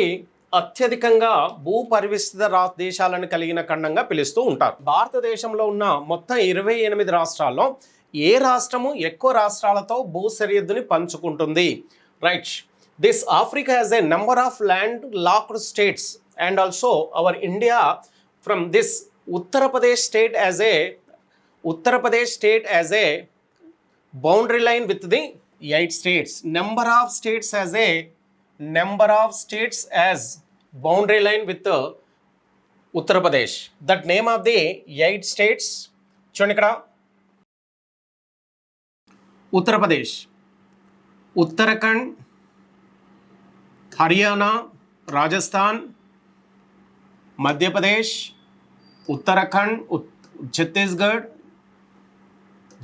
Speaker 1: అత్యధికంగా భూ పరివేష్టిత దేశాలను కలిగిన ఖండంగా పిలుస్తూ ఉంటారు. భారతదేశంలో ఉన్న మొత్తం 28 రాష్ట్రాల్లో ఏ రాష్ట్రము ఎక్కువ రాష్ట్రాలతో భూ సరిహద్దుని పంచుకుంటుంది? Right, this Africa has a number of landlocked states and also our India from this Uttar Pradesh state as a boundary line with the 8 states. Number of states as boundary line with Uttar Pradesh. That name of the 8 states. చూడండి, ఇక్కడ Uttar Pradesh, Uttarakhand, Haryana, Rajasthan, Madhya Pradesh, Uttarakhand, Chhattisgarh,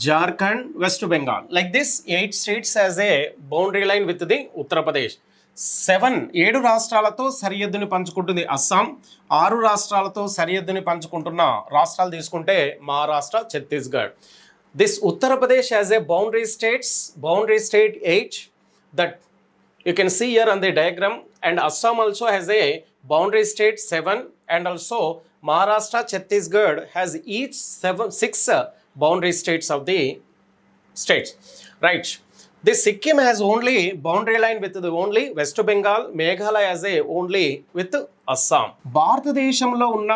Speaker 1: Jharkhand, west Bengal. Like this 8 states as a boundary line with the Uttar Pradesh. 7 రాష్ట్రాలతో సరిహద్దుని పంచుకుంటుంది అస్సాం. 6 రాష్ట్రాలతో సరిహద్దుని పంచుకుంటున్న రాష్ట్రాలు తీసుకుంటే Maharashtra, Chhattisgarh. This Uttar Pradesh has a boundary state 8 that you can see here on the diagram and Assam also has a boundary state 7, and also Maharashtra, Chhattisgarh has each 6 boundary states of the states, right? This Sikkim has only boundary line with the only West Bengal, Meghalaya has a only with Assam. భారతదేశంలో ఉన్న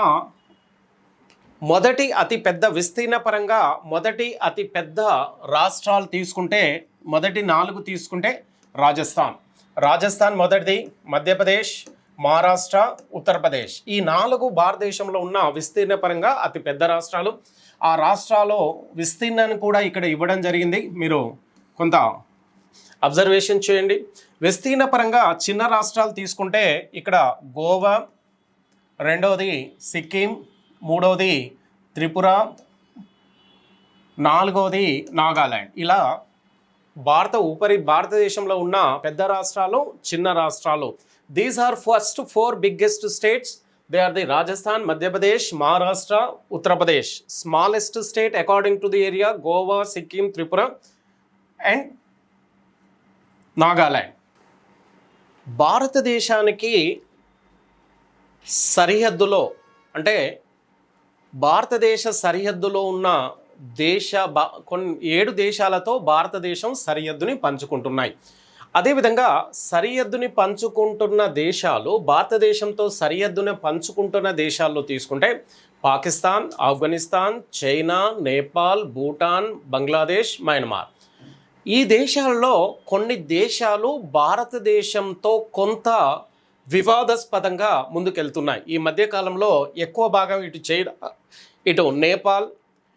Speaker 1: మొదటి అతి పెద్ద విస్తీర్ణ పరంగా మొదటి అతి పెద్ద రాష్ట్రాలు తీసుకుంటే మొదటి 4 తీసుకుంటే రాజస్థాన్ మొదటిది, మధ్యప్రదేశ్, మహారాష్ట్ర, ఉత్తరప్రదేశ్. ఈ 4 భారతదేశంలో ఉన్న విస్తీర్ణ పరంగా అతి పెద్ద రాష్ట్రాలు. ఆ రాష్ట్రాల్లో విస్తీర్ణాన్ని కూడా ఇక్కడ ఇవ్వడం జరిగింది, మీరు కొంత అబ్జర్వేషన్ చేయండి. విస్తీర్ణ పరంగా చిన్న రాష్ట్రాలు తీసుకుంటే ఇక్కడ గోవా, రెండవది సిక్కిం, మూడవది త్రిపుర, నాలుగవది నాగాలాండ్. ఇలా భారతదేశంలో ఉన్న పెద్ద రాష్ట్రాలు, చిన్న రాష్ట్రాలు. These are first 4 biggest states. They are the Rajasthan, Madhya Pradesh, Maharashtra, Uttar Pradesh. Smallest state according to the area Goa, Sikkim, Tripura and Nagaland. భారతదేశానికి సరిహద్దులో అంటే భారతదేశ సరిహద్దులో ఉన్న కొన్ని 7 దేశాలతో భారతదేశం సరిహద్దుని పంచుకుంటున్నాయి. అదేవిధంగా సరిహద్దుని పంచుకుంటున్న దేశాలు, భారతదేశంతో సరిహద్దుని పంచుకుంటున్న దేశాల్లో తీసుకుంటే పాకిస్తాన్, ఆఫ్ఘనిస్తాన్, చైనా, నేపాల్, భూటాన్, బంగ్లాదేశ్, మయన్మార్. ఈ దేశాల్లో కొన్ని దేశాలు భారతదేశంతో కొంత వివాదాస్పదంగా ముందుకెళ్తున్నాయి. ఈ మధ్యకాలంలో ఎక్కువ భాగం ఇటు నేపాల్,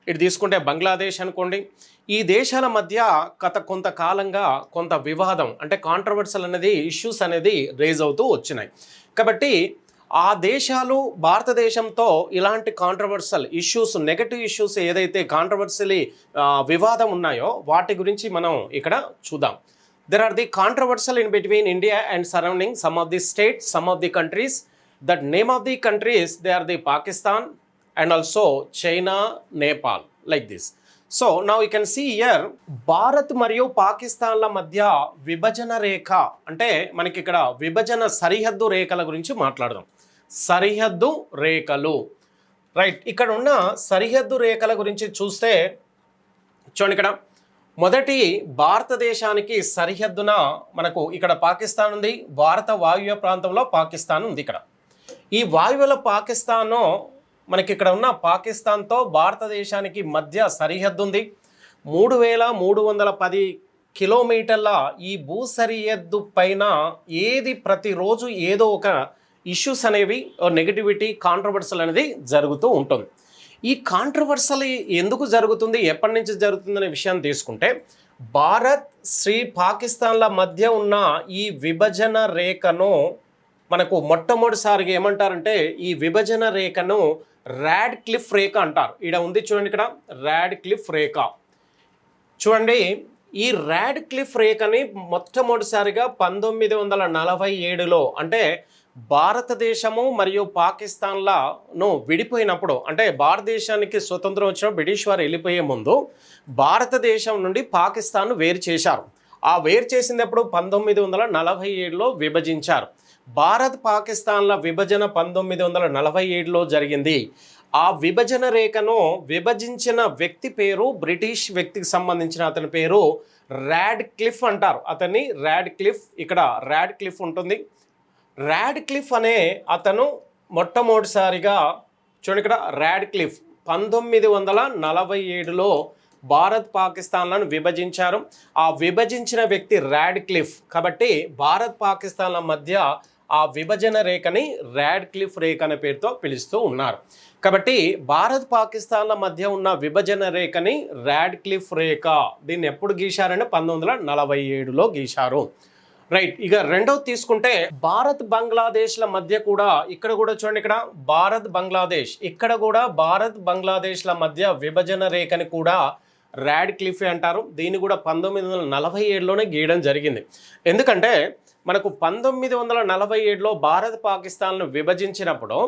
Speaker 1: ఇటు తీసుకుంటే బంగ్లాదేశ్ అనుకోండి. ఈ దేశాల మధ్య కొంతకాలంగా కొంత వివాదం అంటే కాంట్రవర్సల్ అనేది, ఇష్యూస్ అనేది రేజ్ అవుతూ వచ్చినాయి. కాబట్టి ఆ దేశాలు భారతదేశంతో ఇలాంటి కాంట్రవర్సల్ ఇష్యూస్, నెగటివ్ ఇష్యూస్ ఏదైతే కాంట్రవర్సలీ వివాదం ఉన్నాయో వాటి గురించి మనం ఇక్కడ చూద్దాం. There are the controversial in between India and surrounding some of the states, some of the countries. That name of the countries, they are the Pakistan and also China, Nepal, like this. So now you can see here, Bharat మరియు పాకిస్తాన్ల మధ్య విభజన రేఖ అంటే మనకి ఇక్కడ విభజన సరిహద్దు రేఖల గురించి మాట్లాడదాం. సరిహద్దు రేఖలు, రైట్. ఇక్కడ ఉన్న సరిహద్దు రేఖల గురించి చూస్తే చూడండి, ఇక్కడ మొదటి భారతదేశానికి సరిహద్దున మనకు ఇక్కడ పాకిస్తాన్ ఉంది. భారత వాయువ్య ప్రాంతంలో పాకిస్తాన్ ఉంది. ఇక్కడ ఈ వాయువ్యల పాకిస్తాను మనకి ఇక్కడ ఉన్న పాకిస్తాన్తో భారతదేశానికి మధ్య సరిహద్దు ఉంది. 3310 కిలోమీటర్ల ఈ భూ సరిహద్దు పైన ప్రతిరోజు ఏదో ఒక ఇష్యూస్ అనేవి, నెగటివిటీ, కాంట్రవర్సల్ అనేది జరుగుతూ ఉంటుంది. ఈ కాంట్రవర్సల్ ఎందుకు జరుగుతుంది, ఎప్పటి నుంచి జరుగుతుందనే విషయాన్ని తీసుకుంటే, భారత్ పాకిస్తాన్ల మధ్య ఉన్న ఈ విభజన రేఖను మనకు మొట్టమొదటిసారిగా ఏమంటారంటే ఈ విభజన రేఖను రాడ్ క్లిఫ్ రేఖ అంటారు. ఇక్కడ ఉంది చూడండి, ఇక్కడ రాడ్ క్లిఫ్ రేఖ చూడండి. ఈ రాడ్ క్లిఫ్ రేఖని మొట్టమొదటిసారిగా 1947లో అంటే భారతదేశము మరియు పాకిస్తాన్లను విడిపోయినప్పుడు, అంటే భారతదేశానికి స్వతంత్రం వచ్చిన బ్రిటిష్ వారు వెళ్ళిపోయే ముందు భారతదేశం నుండి పాకిస్తాన్ను వేరు చేశారు. ఆ వేరు చేసినప్పుడు 1947లో విభజించారు. భారత్ పాకిస్తాన్ల విభజన 1947లో జరిగింది. ఆ విభజన రేఖను విభజించిన వ్యక్తి పేరు, బ్రిటిష్ వ్యక్తికి సంబంధించిన అతని పేరు రాడ్ క్లిఫ్ అంటారు. అతన్ని రాడ్ క్లిఫ్, ఇక్కడ రాడ్ క్లిఫ్ ఉంటుంది. రాడ్ క్లిఫ్ అనే అతను మొట్టమొదటిసారిగా చూడండి, ఇక్కడ రాడ్ క్లిఫ్ 1947లో భారత్ పాకిస్తాన్లను విభజించారు. ఆ విభజించిన వ్యక్తి రాడ్ క్లిఫ్. కాబట్టి భారత్ పాకిస్తాన్ల మధ్య ఆ విభజన రేఖని రాడ్ క్లిఫ్ రేఖ అనే పేరుతో పిలుస్తూ ఉన్నారు. కాబట్టి భారత్ పాకిస్తాన్ల మధ్య ఉన్న విభజన రేఖని రాడ్ క్లిఫ్ రేఖ. దీన్ని ఎప్పుడు గీశారంటే 1947లో గీశారు. రైట్. ఇక రెండవది తీసుకుంటే భారత్ బంగ్లాదేశ్ల మధ్య కూడా, ఇక్కడ కూడా చూడండి, ఇక్కడ భారత్ బంగ్లాదేశ్, ఇక్కడ కూడా భారత్ బంగ్లాదేశ్ల మధ్య విభజన రేఖని కూడా రాడ్ క్లిఫ్ అంటారు. దీన్ని కూడా 1947లోనే గీయడం జరిగింది. ఎందుకంటే మనకు 1947లో భారత్ పాకిస్తాన్ను విభజించినప్పుడు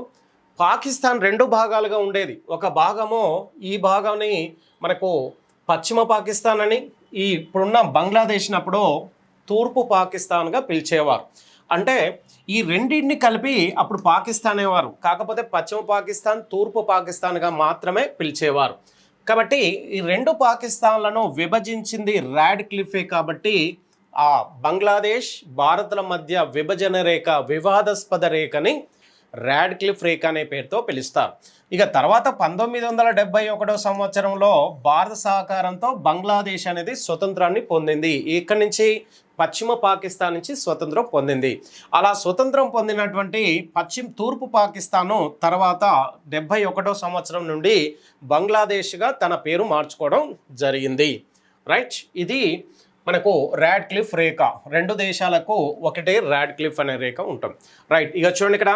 Speaker 1: పాకిస్తాన్ 2 భాగాలుగా ఉండేది. ఒక భాగము, ఈ భాగాన్ని మనకు పశ్చిమ పాకిస్తాన్ అని, ఈ ఇప్పుడున్న బంగ్లాదేశ్నప్పుడు తూర్పు పాకిస్తాన్గా పిలిచేవారు. అంటే ఈ రెండింటిని కలిపి అప్పుడు పాకిస్తాన్ అనేవారు, కాకపోతే పశ్చిమ పాకిస్తాన్ తూర్పు పాకిస్తాన్గా మాత్రమే పిలిచేవారు. కాబట్టి ఈ రెండు పాకిస్తాన్లను విభజించింది రాడ్ క్లిఫే. కాబట్టి ఆ బంగ్లాదేశ్ భారత్ల మధ్య విభజన రేఖ, వివాదాస్పద రేఖని రాడ్ క్లిఫ్ రేఖ అనే పేరుతో పిలుస్తారు. ఇక తర్వాత 1971 సంవత్సరంలో భారత సహకారంతో బంగ్లాదేశ్ అనేది స్వతంత్రాన్ని పొందింది. ఇక్కడి నుంచి పశ్చిమ పాకిస్తాన్ నుంచి స్వతంత్రం పొందింది. అలా స్వతంత్రం పొందినటువంటి తూర్పు పాకిస్తాను తర్వాత 71 సంవత్సరం నుండి బంగ్లాదేశ్గా తన పేరు మార్చుకోవడం జరిగింది. రైట్, ఇది మనకు రాడ్ క్లిఫ్ రేఖ. రెండు దేశాలకు ఒకటే రాడ్ క్లిఫ్ అనే రేఖ ఉంటుంది. రైట్, ఇక చూడండి, ఇక్కడ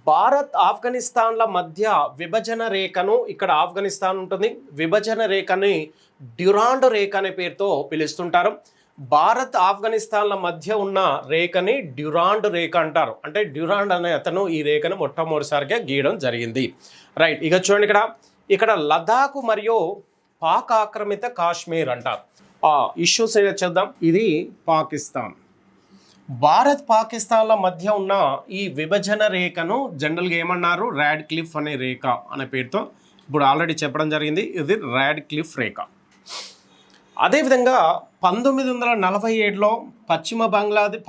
Speaker 1: భారత్ ఆఫ్ఘనిస్తాన్ల మధ్య విభజన రేఖను, ఇక్కడ ఆఫ్ఘనిస్తాన్ ఉంటుంది, విభజన రేఖని డ్యూరాండ్ రేఖ అనే పేరుతో పిలుస్తుంటారు. భారత్ ఆఫ్ఘనిస్తాన్ల మధ్య ఉన్న రేఖని డ్యూరాండ్ రేఖ అంటారు. అంటే డ్యూరాండ్ అనే అతను ఈ రేఖను మొట్టమొదటిసారిగా గీయడం జరిగింది. రైట్, ఇక చూడండి, ఇక్కడ లదాఖ్ మరియు పాక్ ఆక్రమిత కాశ్మీర్ అంటారు. ఇష్యూస్ చూద్దాం. ఇది పాకిస్తాన్, భారత్ పాకిస్తాన్ల మధ్య ఉన్న ఈ విభజన రేఖను జనరల్గా ఏమన్నారు, రాడ్ క్లిఫ్ అనే రేఖ అనే పేరుతో ఇప్పుడు ఆల్రెడీ చెప్పడం జరిగింది. ఇది రాడ్ క్లిఫ్ రేఖ. అదేవిధంగా 1947లో పశ్చిమ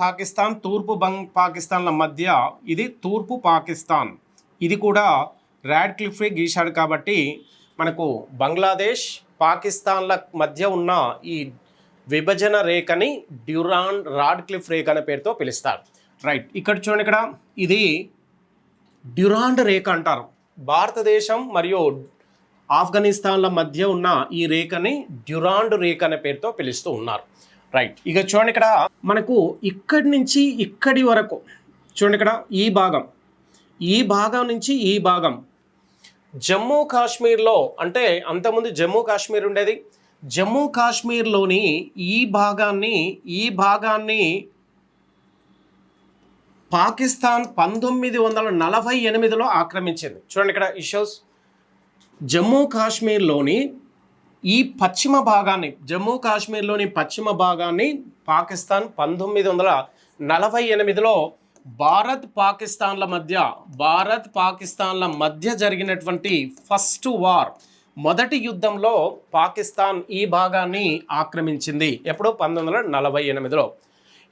Speaker 1: పాకిస్తాన్ తూర్పు పాకిస్తాన్ల మధ్య ఇది తూర్పు పాకిస్తాన్, ఇది కూడా రాడ్ క్లిఫ్ గీశాడు. కాబట్టి మనకు బంగ్లాదేశ్ పాకిస్తాన్ల మధ్య ఉన్న ఈ విభజన రేఖని రాడ్ క్లిఫ్ రేఖ అనే పేరుతో పిలుస్తారు. రైట్, ఇక్కడ చూడండి, ఇక్కడ ఇది డ్యూరాండ్ రేఖ అంటారు. భారతదేశం మరియు ఆఫ్ఘనిస్తాన్ల మధ్య ఉన్న ఈ రేఖని డ్యూరాండ్ రేఖ అనే పేరుతో పిలుస్తూ ఉన్నారు. రైట్, ఇక చూడండి, ఇక్కడ మనకు ఇక్కడి నుంచి ఇక్కడి వరకు చూడండి, ఇక్కడ ఈ భాగం నుంచి ఈ భాగం జమ్మూ కాశ్మీర్లో, అంటే అంతకుముందు జమ్మూ కాశ్మీర్ ఉండేది, జమ్మూ కాశ్మీర్లోని ఈ భాగాన్ని పాకిస్తాన్ 1948లో ఆక్రమించింది. చూడండి, ఇక్కడ ఇష్యూస్, జమ్మూ కాశ్మీర్లోని ఈ జమ్మూ కాశ్మీర్లోని పశ్చిమ భాగాన్ని పాకిస్తాన్ 1948లో భారత్ పాకిస్తాన్ల మధ్య జరిగినటువంటి ఫస్ట్ వార్, మొదటి యుద్ధంలో పాకిస్తాన్ ఈ భాగాన్ని ఆక్రమించింది. ఎప్పుడు? 1948లో.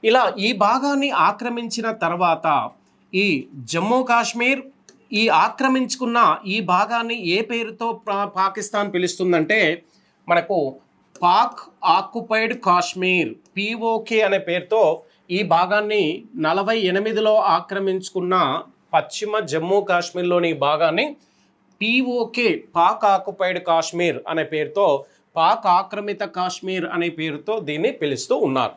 Speaker 1: ఇలా ఈ భాగాన్ని ఆక్రమించిన తర్వాత ఈ జమ్మూ కాశ్మీర్ ఈ ఆక్రమించుకున్న ఈ భాగాన్ని ఏ పేరుతో పాకిస్తాన్ పిలుస్తుందంటే మనకు పాక్ ఆక్యుపైడ్ కాశ్మీర్, POK అనే పేరుతో ఈ భాగాన్ని 48లో ఆక్రమించుకున్న పశ్చిమ జమ్మూ కాశ్మీర్లోని భాగాన్ని POK, పాక్ ఆక్యుపైడ్ కాశ్మీర్ అనే పేరుతో, పాక్ ఆక్రమిత కాశ్మీర్ అనే పేరుతో దీన్ని పిలుస్తూ ఉన్నారు.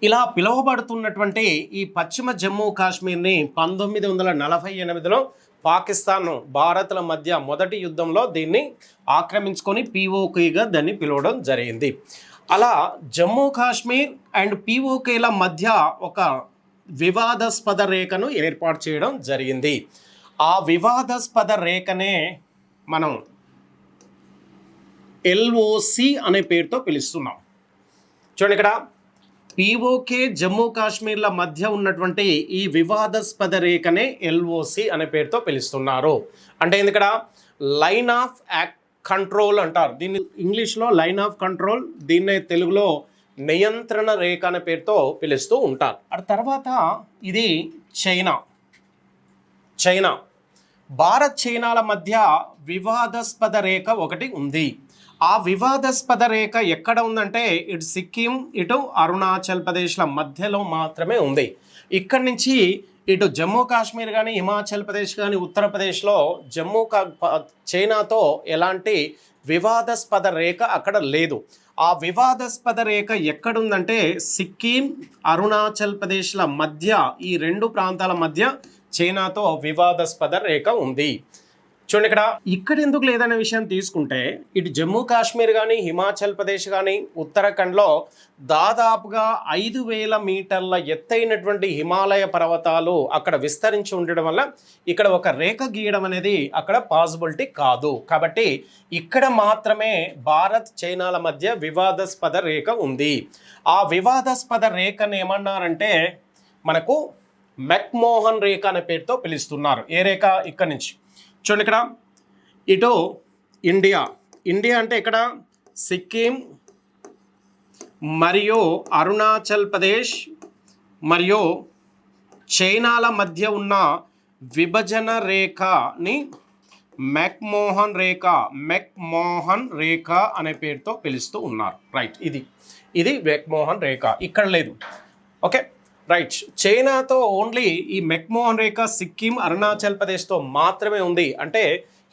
Speaker 1: ఇలా పిలువబడుతున్నటువంటి ఈ పశ్చిమ జమ్మూ కాశ్మీర్ని 1948లో పాకిస్తాన్ భారత్ల మధ్య మొదటి యుద్ధంలో దీన్ని ఆక్రమించుకొని POKగా దాన్ని పిలవడం జరిగింది. అలా జమ్మూ కాశ్మీర్ అండ్ POKల మధ్య ఒక వివాదాస్పద రేఖను ఏర్పాటు చేయడం జరిగింది. ఆ వివాదాస్పద రేఖనే మనం LOC అనే పేరుతో పిలుస్తున్నాం. చూడండి, ఇక్కడ POK జమ్మూ కాశ్మీర్ల మధ్య ఉన్నటువంటి ఈ వివాదాస్పద రేఖనే LOC అనే పేరుతో పిలుస్తున్నారు. అంటే ఇక్కడ లైన్ ఆఫ్ కంట్రోల్ అంటారు. దీన్ని ఇంగ్లీష్లో లైన్ ఆఫ్ కంట్రోల్, దీన్నే తెలుగులో నియంత్రణ రేఖ అనే పేరుతో పిలుస్తూ ఉంటారు. ఆ తర్వాత ఇది చైనా, భారత్ చైనాల మధ్య వివాదాస్పద రేఖ ఒకటి ఉంది. ఆ వివాదాస్పద రేఖ ఎక్కడ ఉందంటే ఇటు సిక్కిం, ఇటు అరుణాచల్ ప్రదేశ్ల మధ్యలో మాత్రమే ఉంది. ఇక్కడి నుంచి ఇటు జమ్మూ కాశ్మీర్ కానీ, హిమాచల్ ప్రదేశ్ కానీ, ఉత్తరప్రదేశ్లో చైనాతో ఎలాంటి వివాదాస్పద రేఖ అక్కడ లేదు. ఆ వివాదాస్పద రేఖ ఎక్కడుందంటే సిక్కిం, అరుణాచల్ ప్రదేశ్ల మధ్య, ఈ రెండు ప్రాంతాల మధ్య చైనాతో వివాదాస్పద రేఖ ఉంది. చూడండి, ఇక్కడ ఎందుకు లేదనే విషయం తీసుకుంటే ఇటు జమ్మూ కాశ్మీర్ కానీ, హిమాచల్ ప్రదేశ్ కానీ, ఉత్తరాఖండ్లో దాదాపుగా 5000 మీటర్ల ఎత్తైనటువంటి హిమాలయ పర్వతాలు అక్కడ విస్తరించి ఉండడం వల్ల ఇక్కడ ఒక రేఖ గీయడం అనేది అక్కడ పాసిబిలిటీ కాదు. కాబట్టి ఇక్కడ మాత్రమే భారత్ చైనాల మధ్య వివాదాస్పద రేఖ ఉంది. ఆ వివాదాస్పద రేఖను ఏమన్నారంటే మనకు మెక్మోహన్ రేఖ అనే పేరుతో పిలుస్తున్నారు. ఏ రేఖ? ఇక్కడ నుంచి చూడండి, ఇక్కడ ఇటు ఇండియా, ఇండియా అంటే ఇక్కడ సిక్కిం మరియు అరుణాచల్ ప్రదేశ్ మరియు చైనాల మధ్య ఉన్న విభజన రేఖని మెక్మోహన్ రేఖ అనే పేరుతో పిలుస్తూ ఉన్నారు. రైట్, ఇది మెక్మోహన్ రేఖ, ఇక్కడ లేదు. ఓకే రైట్, చైనాతో ఓన్లీ ఈ మెక్మోహన్ రేఖ సిక్కిం అరుణాచల్ ప్రదేశ్తో మాత్రమే ఉంది. అంటే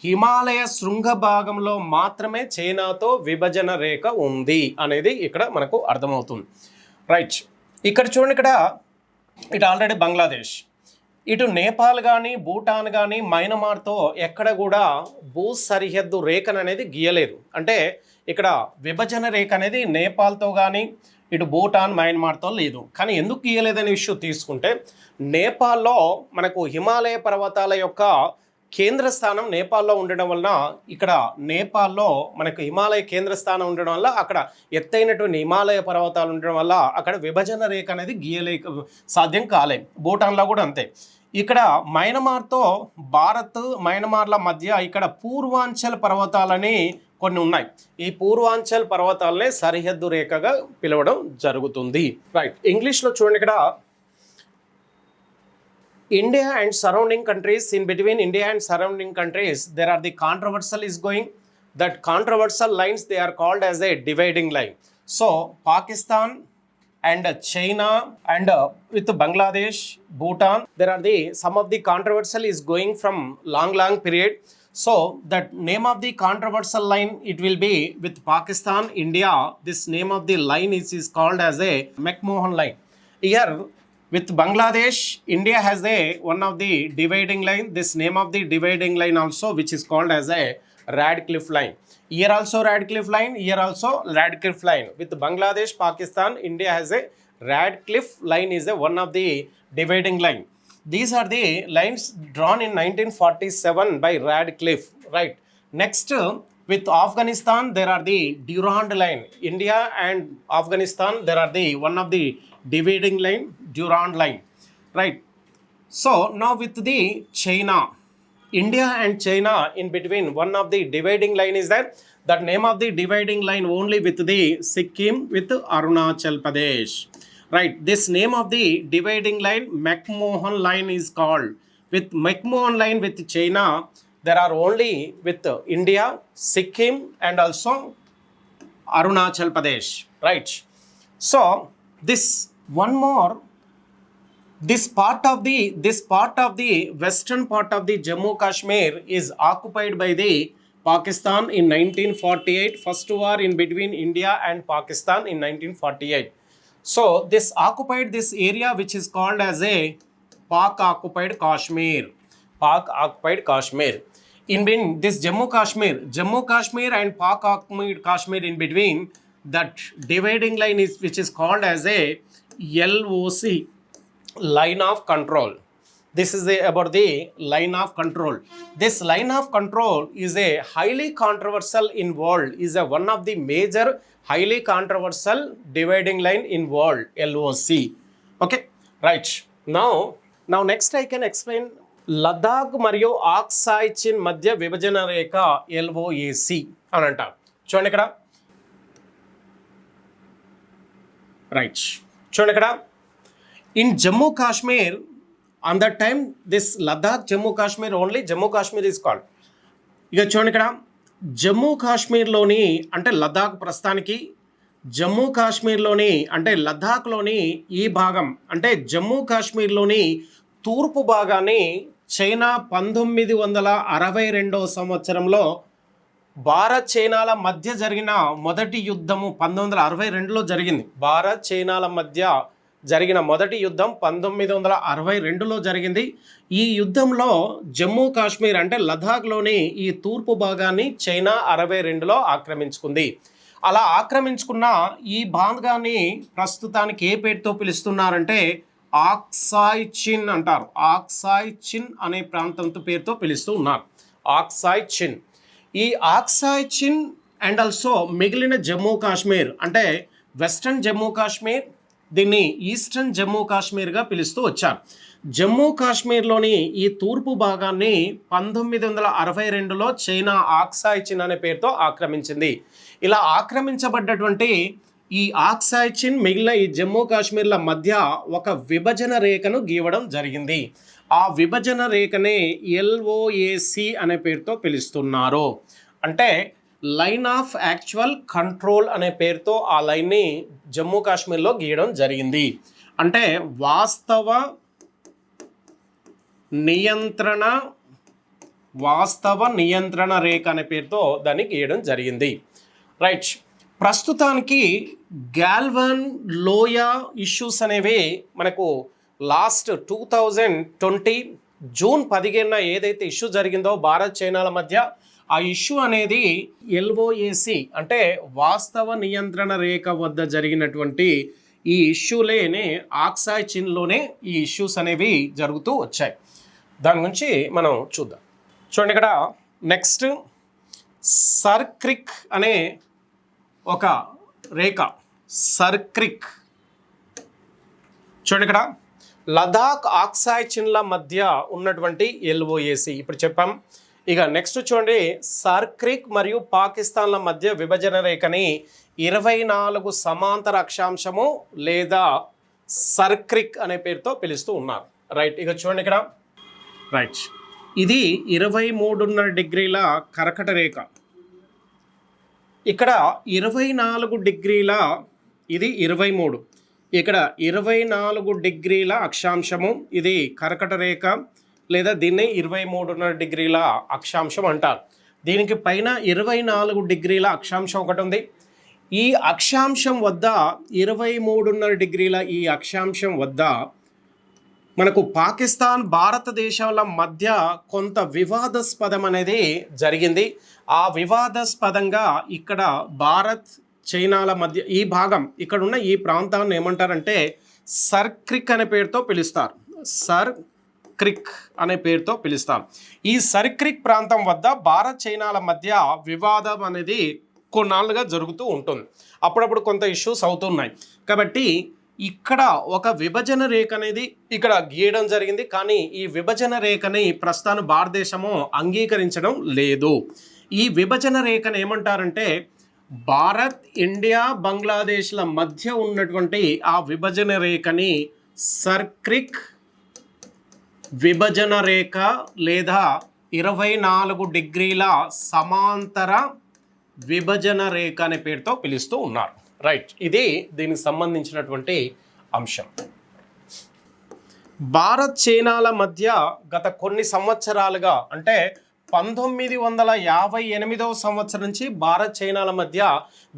Speaker 1: హిమాలయ శృంగ భాగంలో మాత్రమే చైనాతో విభజన రేఖ ఉంది అనేది ఇక్కడ మనకు అర్థమవుతుంది. రైట్, ఇక్కడ చూడండి, ఇక్కడ ఇటు ఆల్రెడీ బంగ్లాదేశ్, ఇటు నేపాల్ కానీ భూటాన్ కానీ మయన్మార్తో ఎక్కడ కూడా భూ సరిహద్దు రేఖను అనేది గీయలేదు. అంటే ఇక్కడ విభజన రేఖ అనేది నేపాల్తో కానీ ఇటు భూటాన్ మయన్మార్తో లేదు. కానీ ఎందుకు గీయలేదనే విషయం తీసుకుంటే, నేపాల్లో మనకు హిమాలయ పర్వతాల యొక్క కేంద్ర స్థానం నేపాల్లో ఉండడం వలన, ఇక్కడ నేపాల్లో మనకు హిమాలయ కేంద్ర స్థానం ఉండడం వల్ల అక్కడ ఎత్తైనటువంటి హిమాలయ పర్వతాలు ఉండడం వల్ల అక్కడ విభజన రేఖ అనేది సాధ్యం కాలే. భూటాన్లో కూడా అంతే. ఇక్కడ మయన్మార్తో భారత్ మయన్మార్ల మధ్య ఇక్కడ పూర్వాంచల్ పర్వతాలని కొన్ని ఉన్నాయి. ఈ పూర్వాంచల్ పర్వతాలనే సరిహద్దు రేఖగా పిలవడం జరుగుతుంది. రైట్, ఇంగ్లీష్లో చూడండి, ఇక్కడ India and surrounding countries, in between India and surrounding countries, there are the controversial is going. That controversial lines, they are called as a dividing line. So, Pakistan and China and with Bangladesh, Bhutan, there are some of the controversial is going from long period. So, that name of the controversial line, it will be with Pakistan, India. This name of the line is called as a McMahon line. Here, with Bangladesh, India has one of the dividing line. This name of the dividing line also, which is called as a Radcliffe line. Here also Radcliffe line, here also Radcliffe line. With Bangladesh, Pakistan, India has a Radcliffe line is one of the dividing line. These are the lines drawn in 1947 by Radcliffe. Right. Next, with Afghanistan, there are the Durand line. India and Afghanistan, there are the one of the dividing line, Durand line. Right. So now with the China, India and China in between, one of the dividing line is there. That name of the dividing line only with the Sikkim with Arunachal Pradesh. Right. This name of the dividing line, McMahon line is called. With McMahon line with China, there are only with India, Sikkim and also Arunachal Pradesh. Right. So this one more, this part of the western part of the Jammu Kashmir is occupied by the Pakistan in 1948. First war in between India and Pakistan in 1948. So this occupied this area which is called as a Pak occupied Kashmir. In between this Jammu Kashmir and Pak occupied Kashmir, in between that dividing line is which is called as a LOC, line of control. This is about the line of control. This line of control is a highly controversial in world, is a one of the major highly controversial dividing line in world, LOC. Okay, right. Now next I can explain Ladakh మరియు ఆక్సాయ్ చిన్ మధ్య విభజన రేఖ LOAC అని అంటారు. చూడండి ఇక్కడ, రైట్, చూడండి ఇక్కడ, in Jammu Kashmir on that time this Ladakh Jammu Kashmir only Jammu Kashmir is called. ఇక చూడండి ఇక్కడ, జమ్మూ కాశ్మీర్లోని అంటే లదాఖ్ ప్రస్తుతానికి జమ్మూ కాశ్మీర్లోని అంటే లదాఖ్లోని ఈ భాగం అంటే జమ్మూ కాశ్మీర్లోని తూర్పు భాగాన్ని చైనా 1962 సంవత్సరంలో భారత్ చైనాల మధ్య జరిగిన మొదటి యుద్ధము 1962లో జరిగింది. భారత్ చైనాల మధ్య జరిగిన మొదటి యుద్ధం 1962లో జరిగింది. ఈ యుద్ధంలో జమ్మూ కాశ్మీర్ అంటే లదాఖ్లోని ఈ తూర్పు భాగాన్ని చైనా 62లో ఆక్రమించుకుంది. అలా ఆక్రమించుకున్న ఈ భాగాన్ని ప్రస్తుతానికి ఏ పేరుతో పిలుస్తున్నారంటే ఆక్సాయ్ చిన్ అంటారు. ఆక్సాయ్ చిన్ అనే ప్రాంతంతో పేరుతో పిలుస్తూ ఉన్నారు. ఆక్సాయ్ చిన్. ఈ ఆక్సాయ్ చిన్ అండ్ ఆల్సో మిగిలిన జమ్మూ కాశ్మీర్ అంటే వెస్ట్రన్ జమ్మూ కాశ్మీర్, దీన్ని ఈస్టర్న్ జమ్మూ కాశ్మీర్గా పిలుస్తూ వచ్చారు. జమ్మూ కాశ్మీర్లోని ఈ తూర్పు భాగాన్ని 1962లో చైనా ఆక్సాయ్ చిన్ అనే పేరుతో ఆక్రమించింది. ఇలా ఆక్రమించబడ్డటువంటి ఈ ఆక్సాయ్ చిన్ మిగిలిన ఈ జమ్మూ కాశ్మీర్ల మధ్య ఒక విభజన రేఖను గీయడం జరిగింది. ఆ విభజన రేఖనే LOAC అనే పేరుతో పిలుస్తున్నారు. అంటే లైన్ ఆఫ్ యాక్చువల్ కంట్రోల్ అనే పేరుతో ఆ లైన్ని జమ్మూ కాశ్మీర్లో గీయడం జరిగింది. అంటే వాస్తవ నియంత్రణ రేఖ అనే పేరుతో దాన్ని గీయడం జరిగింది. రైట్. ప్రస్తుతానికి గాల్వన్ లోయ ఇష్యూస్ అనేవి మనకు లాస్ట్ 2020 జూన్ 15న ఏదైతే ఇష్యూ జరిగిందో భారత్ చైనాల మధ్య, ఆ ఇష్యూ అనేది LOAC అంటే వాస్తవ నియంత్రణ రేఖ వద్ద జరిగినటువంటి ఈ ఇష్యూలేనే ఆక్సాయ్ చిన్లోనే ఈ ఇష్యూస్ అనేవి జరుగుతూ వచ్చాయి. దాని గురించి మనం చూద్దాం. చూడండి, ఇక్కడ నెక్స్ట్ సర్క్రిక్ అనే ఒక రేఖ, సర్క్రిక్. చూడండి, ఇక్కడ లదాఖ్ ఆక్సాయ్ చిన్ల మధ్య ఉన్నటువంటి LOAC ఇప్పుడు చెప్పాం. ఇక నెక్స్ట్ చూడండి, సర్క్రిక్ మరియు పాకిస్తాన్ల మధ్య విభజన రేఖని 24 సమాంతర అక్షాంశము లేదా సర్క్రిక్ అనే పేరుతో పిలుస్తూ ఉన్నారు. రైట్. ఇక చూడండి ఇక్కడ, రైట్, ఇది 23.5 డిగ్రీల కర్కట రేఖ. ఇక్కడ 24 డిగ్రీల, ఇది 23, ఇక్కడ 24 డిగ్రీల అక్షాంశము, ఇది కర్కట రేఖ లేదా దీన్ని 23.5 డిగ్రీల అక్షాంశం అంటారు. దీనికి పైన 24 డిగ్రీల అక్షాంశం ఒకటి ఉంది. ఈ అక్షాంశం వద్ద 23.5 డిగ్రీల ఈ అక్షాంశం వద్ద మనకు పాకిస్తాన్ భారతదేశాల మధ్య కొంత వివాదాస్పదం అనేది జరిగింది. ఆ వివాదాస్పదంగా ఇక్కడ భారత్ చైనాల మధ్య ఈ భాగం, ఇక్కడ ఉన్న ఈ ప్రాంతాన్ని ఏమంటారంటే సర్క్రిక్ అనే పేరుతో పిలుస్తారు. సర్క్రిక్ అనే పేరుతో పిలుస్తారు. ఈ సర్క్రిక్ ప్రాంతం వద్ద భారత్ చైనాల మధ్య వివాదం అనేది కొన్నాళ్ళుగా జరుగుతూ ఉంటుంది. అప్పుడప్పుడు కొంత ఇష్యూస్ అవుతున్నాయి. కాబట్టి ఇక్కడ ఒక విభజన రేఖ అనేది ఇక్కడ గీయడం జరిగింది. కానీ ఈ విభజన రేఖని ప్రస్తుతం భారతదేశము అంగీకరించడం లేదు. ఈ విభజన రేఖను ఏమంటారంటే భారత్, ఇండియా, బంగ్లాదేశ్ల మధ్య ఉన్నటువంటి ఆ విభజన రేఖని సర్క్రిక్ విభజన రేఖ లేదా 24 డిగ్రీల సమాంతర విభజన రేఖ అనే పేరుతో పిలుస్తూ ఉన్నారు. రైట్. ఇది దీనికి సంబంధించినటువంటి అంశం. భారత్ చైనాల మధ్య గత కొన్ని సంవత్సరాలుగా అంటే 1958వ సంవత్సరం నుంచి భారత్ చైనాల మధ్య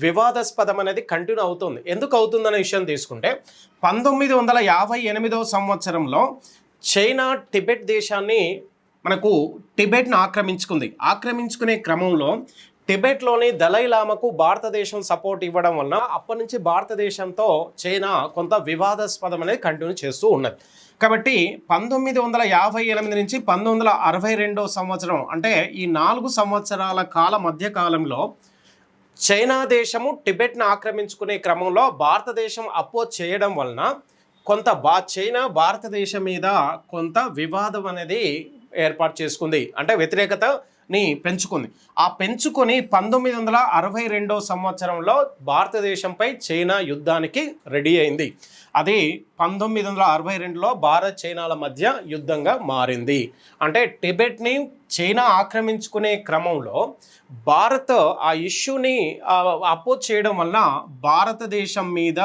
Speaker 1: వివాదాస్పదం అనేది కంటిన్యూ అవుతుంది. ఎందుకు అవుతుందనే విషయం తీసుకుంటే 1958వ సంవత్సరంలో చైనా టిబెట్ దేశాన్ని మనకు టిబెట్ను ఆక్రమించుకునే క్రమంలో టిబెట్లోని దలైలామాకు భారతదేశం సపోర్ట్ ఇవ్వడం వలన అప్పటి నుంచి భారతదేశంతో చైనా కొంత వివాదాస్పదం అనేది కంటిన్యూ చేస్తూ ఉన్నది. కాబట్టి 1958 నుంచి 1962 సంవత్సరం అంటే ఈ 4 సంవత్సరాల మధ్య కాలంలో చైనా దేశము టిబెట్ను ఆక్రమించుకునే క్రమంలో భారతదేశం అపోజ్ చేయడం వలన కొంత చైనా భారతదేశం మీద కొంత వివాదం అనేది ఏర్పాటు చేసుకుంది. అంటే వ్యతిరేకతని పెంచుకుంది. ఆ పెంచుకొని 1962 సంవత్సరంలో భారతదేశంపై చైనా యుద్ధానికి రెడీ అయింది. అది 1962లో భారత్ చైనాల మధ్య యుద్ధంగా మారింది. అంటే టిబెట్ని చైనా ఆక్రమించుకునే క్రమంలో భారత్ ఆ ఇష్యూని అపోజ్ చేయడం వలన భారతదేశం మీద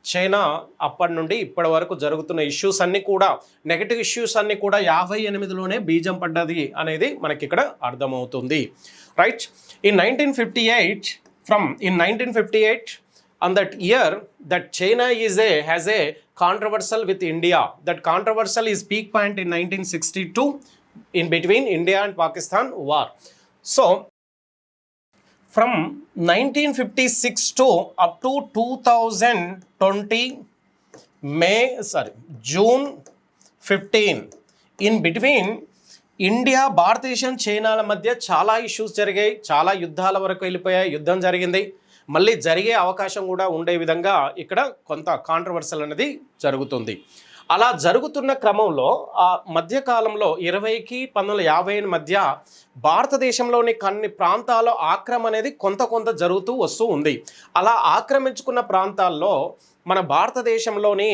Speaker 1: చైనా అప్పటి నుండి ఇప్పటి వరకు జరుగుతున్న ఇష్యూస్ అన్నీ కూడా నెగటివ్ ఇష్యూస్ అన్నీ కూడా 58లోనే బీజం పడ్డది అనేది మనకి ఇక్కడ అర్థమవుతుంది. Right. In 1958 on that year that China has a controversial with India. That controversial is peak point in 1962 in between India and Pakistan war. So from 1956 to up to 2020 June 15 in between India భారతదేశం చైనాల మధ్య చాలా ఇష్యూస్ జరిగాయి. చాలా యుద్ధాల వరకు వెళ్ళిపోయాయి. యుద్ధం జరిగింది. మళ్ళీ జరిగే అవకాశం కూడా ఉండే విధంగా ఇక్కడ కొంత కాంట్రవర్సల్ అనేది జరుగుతుంది. అలా జరుగుతున్న క్రమంలో ఆ మధ్యకాలంలో 20కి 1950 మధ్య భారతదేశంలోని కొన్ని ప్రాంతాల ఆక్రమణ అనేది కొంత జరుగుతూ వస్తూ ఉంది. అలా ఆక్రమించుకున్న ప్రాంతాల్లో మన భారతదేశంలోని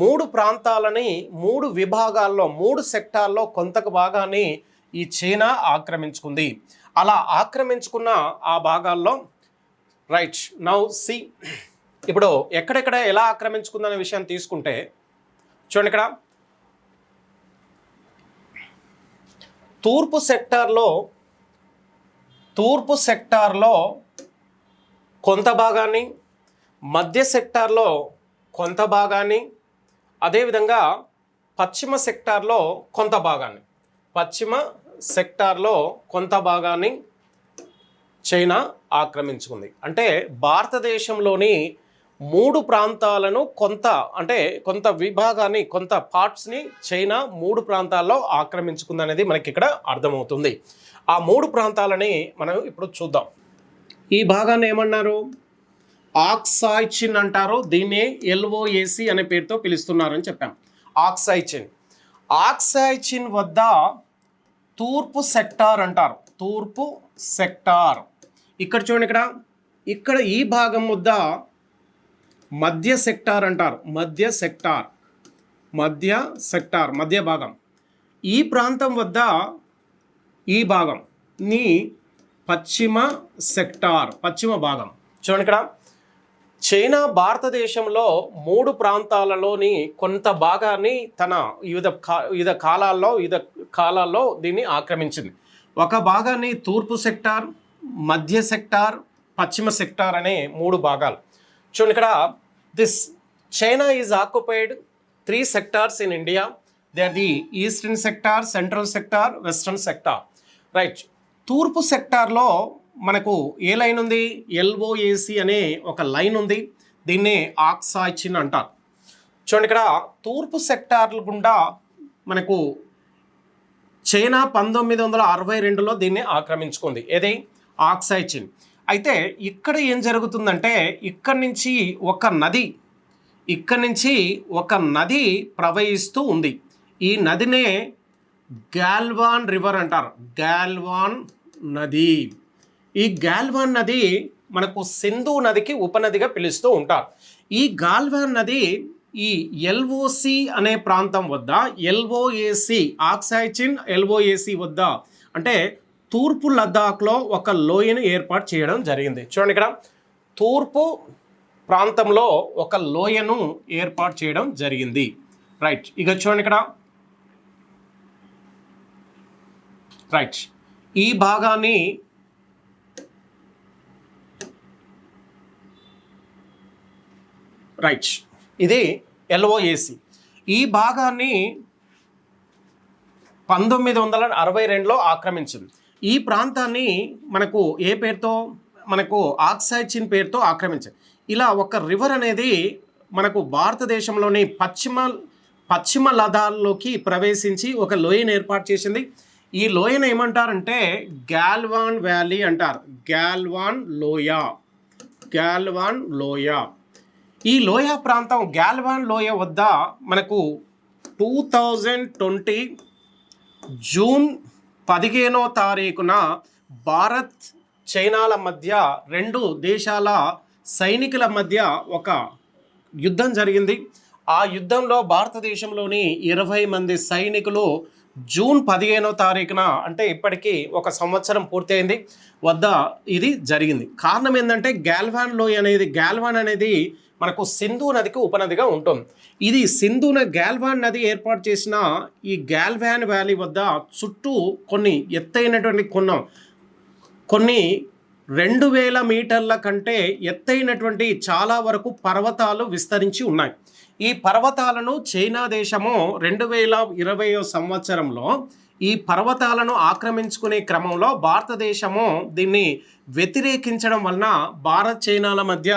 Speaker 1: 3 ప్రాంతాలని 3 విభాగాల్లో 3 సెక్టార్లో కొంత భాగాన్ని ఈ చైనా ఆక్రమించుకుంది. అలా ఆక్రమించుకున్న ఆ భాగాల్లో రైట్ నౌ సి ఇప్పుడు ఎక్కడెక్కడ ఎలా ఆక్రమించుకుందనే విషయాన్ని తీసుకుంటే చూడండి, ఇక్కడ తూర్పు సెక్టార్లో కొంత భాగాన్ని, మధ్య సెక్టార్లో కొంత భాగాన్ని, అదేవిధంగా పశ్చిమ సెక్టార్లో కొంత భాగాన్ని చైనా ఆక్రమించుకుంది. అంటే భారతదేశంలోని 3 ప్రాంతాలను కొంత విభాగాన్ని, కొంత పార్ట్స్ని చైనా 3 ప్రాంతాల్లో ఆక్రమించుకుందనేది మనకి ఇక్కడ అర్థమవుతుంది. ఆ 3 ప్రాంతాలని మనం ఇప్పుడు చూద్దాం. ఈ భాగాన్ని ఏమన్నారు? ఆక్సాయ్ చిన్ అంటారు. దీన్ని LOAC అనే పేరుతో పిలుస్తున్నారని చెప్పాం. ఆక్సాయ్ చిన్ వద్ద తూర్పు సెక్టార్ అంటారు. తూర్పు సెక్టార్ ఇక్కడ చూడండి, ఇక్కడ ఈ భాగం వద్ద మధ్య సెక్టార్ అంటారు. మధ్య భాగం. ఈ ప్రాంతం వద్ద ఈ భాగంని పశ్చిమ భాగం. చూడండి, ఇక్కడ చైనా భారతదేశంలో 3 ప్రాంతాలలోని కొంత భాగాన్ని తన వివిధ కాలాల్లో దీన్ని ఆక్రమించింది. ఒక భాగాన్ని తూర్పు సెక్టార్, మధ్య సెక్టార్, పశ్చిమ సెక్టార్ అనే 3 భాగాలు. చూడండి, ఇక్కడ China is occupied 3 sectors in India. They are the eastern sector, central sector, western sector. Right. తూర్పు సెక్టార్లో మనకు ఏ లైన్ ఉంది? LOAC అనే ఒక లైన్ ఉంది. దీన్ని ఆక్సాయ్ చిన్ అంటారు. చూడండి, ఇక్కడ తూర్పు సెక్టార్ల గుండా మనకు చైనా 1962లో దీన్ని ఆక్రమించుకుంది. ఏది? ఆక్సాయ్ చిన్. అయితే ఇక్కడ ఏం జరుగుతుందంటే ఇక్కడి నుంచి ఒక నది ప్రవహిస్తూ ఉంది. ఈ నదినే గాల్వాన్ రివర్ అంటారు. గాల్వాన్ నది. ఈ గాల్వాన్ నది మనకు సింధు నదికి ఉపనదిగా పిలుస్తూ ఉంటారు. ఈ గాల్వాన్ నది ఈ LOC అనే ప్రాంతం వద్ద, LOAC ఆక్సాయ్ చిన్ LOAC వద్ద అంటే తూర్పు లద్దాఖ్లో ఒక లోయను ఏర్పాటు చేయడం జరిగింది. చూడండి, ఇక్కడ తూర్పు ప్రాంతంలో ఒక లోయను ఏర్పాటు చేయడం జరిగింది. రైట్. ఇక చూడండి, ఇక్కడ రైట్ ఈ భాగాన్ని రైట్ ఇది LOAC. ఈ భాగాన్ని 1962లో ఆక్రమించింది. ఈ ప్రాంతాన్ని మనకు ఏ పేరుతో? మనకు ఆక్సాయ్ చిన్ పేరుతో ఆక్రమించింది. ఇలా ఒక రివర్ అనేది మనకు భారతదేశంలోని పశ్చిమ లదాఖ్లోకి ప్రవేశించి ఒక లోయను ఏర్పాటు చేసింది. ఈ లోయను ఏమంటారంటే గాల్వాన్ వ్యాలీ అంటారు. గాల్వాన్ లోయ. ఈ లోయ ప్రాంతం గాల్వాన్ లోయ వద్ద మనకు 2020 జూన్ 15వ తారీఖున భారత్ చైనాల మధ్య 2 దేశాల సైనికుల మధ్య ఒక యుద్ధం జరిగింది. ఆ యుద్ధంలో భారతదేశంలోని 20 మంది సైనికులు జూన్ 15వ తారీఖున అంటే ఇప్పటికీ 1 సంవత్సరం పూర్తయింది వద్ద ఇది జరిగింది. కారణం ఏంటంటే గాల్వాన్ అనేది మనకు సింధు నదికి ఉపనదిగా ఉంటుంది. ఇది గాల్వాన్ నది ఏర్పాటు చేసిన ఈ గాల్వాన్ వ్యాలీ వద్ద చుట్టూ కొన్ని ఎత్తైనటువంటి కొన్ని 2000 మీటర్ల కంటే ఎత్తైనటువంటి చాలా వరకు పర్వతాలు విస్తరించి ఉన్నాయి. ఈ పర్వతాలను చైనా దేశము 2020 సంవత్సరంలో ఈ పర్వతాలను ఆక్రమించుకునే క్రమంలో భారతదేశము దీన్ని వ్యతిరేకించడం వలన భారత్ చైనాల మధ్య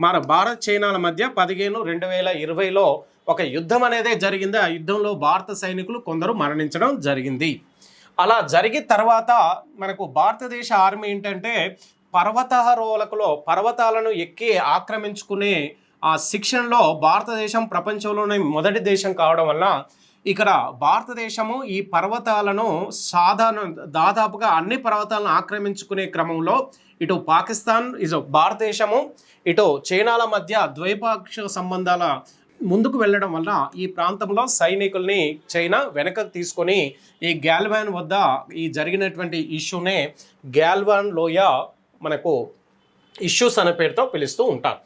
Speaker 1: 15/2020లో ఒక యుద్ధం అనేది జరిగింది. ఆ యుద్ధంలో భారత సైనికులు కొందరు మరణించడం జరిగింది. అలా జరిగిన తర్వాత మనకు భారతదేశ ఆర్మీ ఏంటంటే పర్వతారోహకులో పర్వతాలను ఎక్కి ఆక్రమించుకునే ఆ శిక్షణలో భారతదేశం ప్రపంచంలోనే మొదటి దేశం కావడం వల్ల ఇక్కడ భారతదేశము ఈ పర్వతాలను దాదాపుగా అన్ని పర్వతాలను ఆక్రమించుకునే క్రమంలో ఇటు పాకిస్తాన్ భారతదేశము ఇటు చైనాల మధ్య ద్వైపాక్షిక సంబంధాల ముందుకు వెళ్ళడం వల్ల ఈ ప్రాంతంలో సైనికుల్ని చైనా వెనకకు తీసుకొని ఈ గ్యాల్వాన్ వద్ద ఈ జరిగినటువంటి ఇష్యూనే గ్యాల్వాన్ లోయ మనకు ఇష్యూస్ అనే పేరుతో పిలుస్తూ ఉంటారు.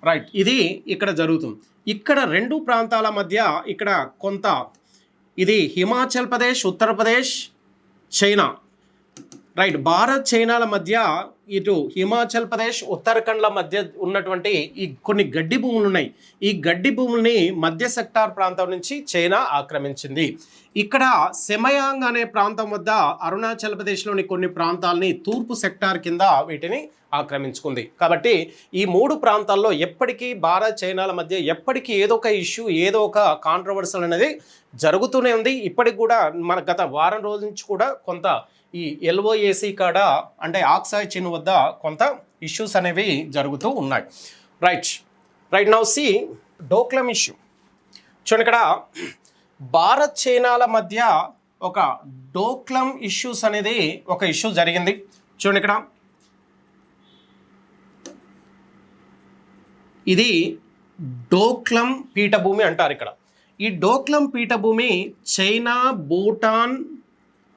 Speaker 1: రైట్, ఇది ఇక్కడ జరుగుతుంది. ఇక్కడ రెండు ప్రాంతాల మధ్య ఇక్కడ కొంత ఇది హిమాచల్ ప్రదేశ్, ఉత్తరప్రదేశ్, చైనా. రైట్, భారత్ చైనాల మధ్య ఇటు హిమాచల్ ప్రదేశ్, ఉత్తరాఖండ్ల మధ్య ఉన్నటువంటి ఈ కొన్ని గడ్డి భూములు ఉన్నాయి. ఈ గడ్డి భూముల్ని మధ్య సెక్టార్ ప్రాంతం నుంచి చైనా ఆక్రమించింది. ఇక్కడ సెమయాంగ్ అనే ప్రాంతం వద్ద అరుణాచల్ ప్రదేశ్లోని కొన్ని ప్రాంతాలని తూర్పు సెక్టార్ కింద వీటిని ఆక్రమించుకుంది. కాబట్టి ఈ మూడు ప్రాంతాల్లో ఎప్పటికీ భారత్ చైనాల మధ్య ఎప్పటికీ ఏదో ఒక ఇష్యూ, ఏదో ఒక కాంట్రవర్సల్ అనేది జరుగుతూనే ఉంది. ఇప్పటికి కూడా మన గత వారం రోజుల నుంచి కూడా కొంత ఈ LOAC కాడ అంటే ఆక్సాయ్ చిన్ వద్ద కొంత ఇష్యూస్ అనేవి జరుగుతూ ఉన్నాయి. Right now see Doklam issue. చూడండి, ఇక్కడ భారత్ చైనాల మధ్య ఒక డోక్లాం ఇష్యూస్ అనేది ఒక ఇష్యూ జరిగింది. చూడండి, ఇక్కడ ఇది డోక్లాం పీఠభూమి అంటారు. ఇక్కడ ఈ డోక్లాం పీఠభూమి చైనా, భూటాన్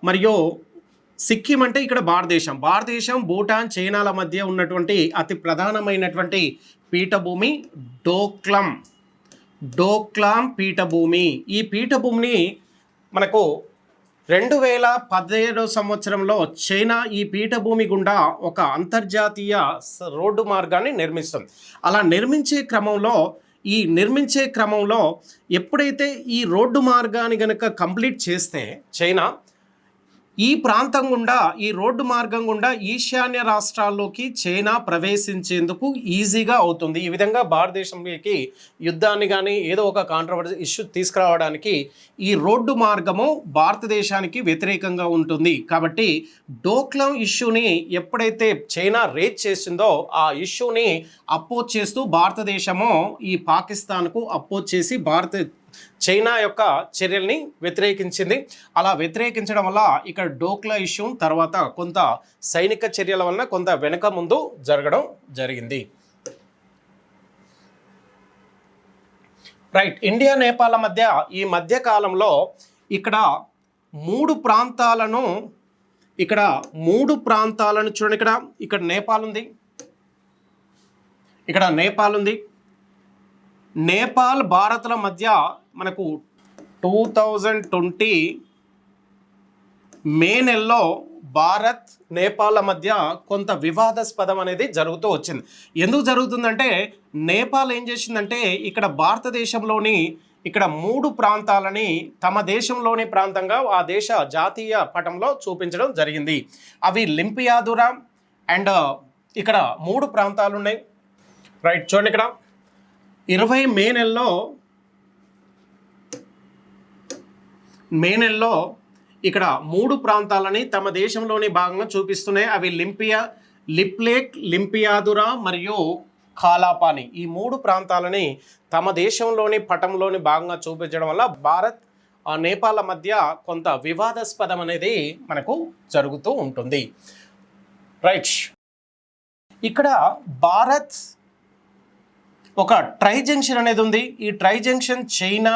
Speaker 1: మరియు సిక్కిం అంటే ఇక్కడ భారతదేశం, భూటాన్, చైనాల మధ్య ఉన్నటువంటి అతి ప్రధానమైనటువంటి పీఠభూమి డోక్లాం పీఠభూమి. ఈ పీఠభూమిని మనకు 2017 సంవత్సరంలో చైనా ఈ పీఠభూమి గుండా ఒక అంతర్జాతీయ రోడ్డు మార్గాన్ని నిర్మిస్తుంది. అలా నిర్మించే క్రమంలో ఎప్పుడైతే ఈ రోడ్డు మార్గాన్ని గనక కంప్లీట్ చేస్తే చైనా ఈ ప్రాంతం గుండా, ఈ రోడ్డు మార్గం గుండా ఈశాన్య రాష్ట్రాల్లోకి చైనా ప్రవేశించేందుకు ఈజీగా అవుతుంది. ఈ విధంగా భారతదేశంలోకి యుద్ధాన్ని కానీ ఏదో ఒక కాంట్రవర్సీ ఇష్యూ తీసుకురావడానికి ఈ రోడ్డు మార్గము భారతదేశానికి వ్యతిరేకంగా ఉంటుంది. కాబట్టి డోక్లాం ఇష్యూని ఎప్పుడైతే చైనా రేజ్ చేసిందో ఆ ఇష్యూని అపోజ్ చేస్తూ భారతదేశము ఈ పాకిస్తాన్కు అపోజ్ చేసి చైనా యొక్క చర్యల్ని వ్యతిరేకించింది. అలా వ్యతిరేకించడం వల్ల ఇక్కడ డోక్లా ఇష్యూ తర్వాత కొంత సైనిక చర్యల వలన కొంత వెనుక ముందు జరగడం జరిగింది. రైట్, ఇండియా నేపాల్ మధ్య ఈ మధ్య కాలంలో ఇక్కడ మూడు ప్రాంతాలను చూడండి. ఇక్కడ నేపాల్ ఉంది. నేపాల్ భారత్ల మధ్య మనకు 2020 మే నెలలో భారత్ నేపాల్ మధ్య కొంత వివాదాస్పదం అనేది జరుగుతూ వచ్చింది. ఎందుకు జరుగుతుందంటే నేపాల్ ఏం చేసిందంటే ఇక్కడ భారతదేశంలోని ఇక్కడ మూడు ప్రాంతాలని తమ దేశంలోని ప్రాంతంగా ఆ దేశ జాతీయ పటంలో చూపించడం జరిగింది. అవి లింపియాదురా అండ్ ఇక్కడ మూడు ప్రాంతాలు ఉన్నాయి. రైట్, చూడండి, ఇక్కడ 20 మే నెలలో ఇక్కడ మూడు ప్రాంతాలని తమ దేశంలోని భాగంగా చూపిస్తున్నాయి. అవి లిప్లేక్, లింపియాదురా మరియు కాలాపాని. ఈ మూడు ప్రాంతాలని తమ దేశంలోని పటంలోని భాగంగా చూపించడం వల్ల భారత్ నేపాల్ మధ్య కొంత వివాదాస్పదం అనేది మనకు జరుగుతూ ఉంటుంది. రైట్, ఇక్కడ భారత్ ఒక ట్రై జంక్షన్ అనేది ఉంది. ఈ ట్రై జంక్షన్ చైనా,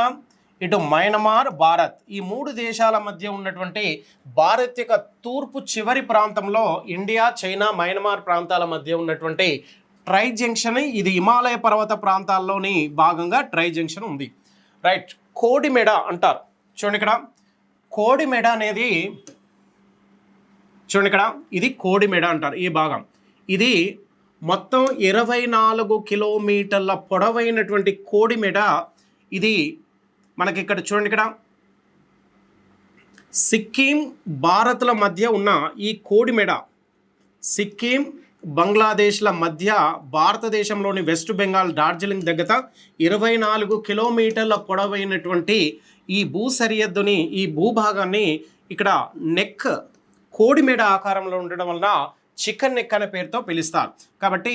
Speaker 1: ఇటు మయన్మార్, భారత్ ఈ మూడు దేశాల మధ్య ఉన్నటువంటి భారత్ యొక్క తూర్పు చివరి ప్రాంతంలో ఇండియా, చైనా, మయన్మార్ ప్రాంతాల మధ్య ఉన్నటువంటి ట్రై జంక్షన్. ఇది హిమాలయ పర్వత ప్రాంతాల్లోని భాగంగా ట్రై జంక్షన్ ఉంది. రైట్, కోడిమెడ అంటారు. చూడండి, ఇక్కడ కోడిమెడ అనేది ఇది కోడిమెడ అంటారు. ఈ భాగం ఇది మొత్తం 24 కిలోమీటర్ల పొడవైనటువంటి కోడిమెడ. ఇది మనకి ఇక్కడ చూడండి, ఇక్కడ సిక్కిం, భారత్ల మధ్య ఉన్న ఈ కోడిమెడ సిక్కిం, బంగ్లాదేశ్ల మధ్య భారతదేశంలోని వెస్ట్ బెంగాల్, డార్జిలింగ్ దగ్గర 24 కిలోమీటర్ల పొడవైనటువంటి ఈ సరిహద్దుని, ఈ భూభాగాన్ని ఇక్కడ నెక్ కోడిమెడ ఆకారంలో ఉండడం వలన చికెన్ నెక్ అనే పేరుతో పిలుస్తారు. కాబట్టి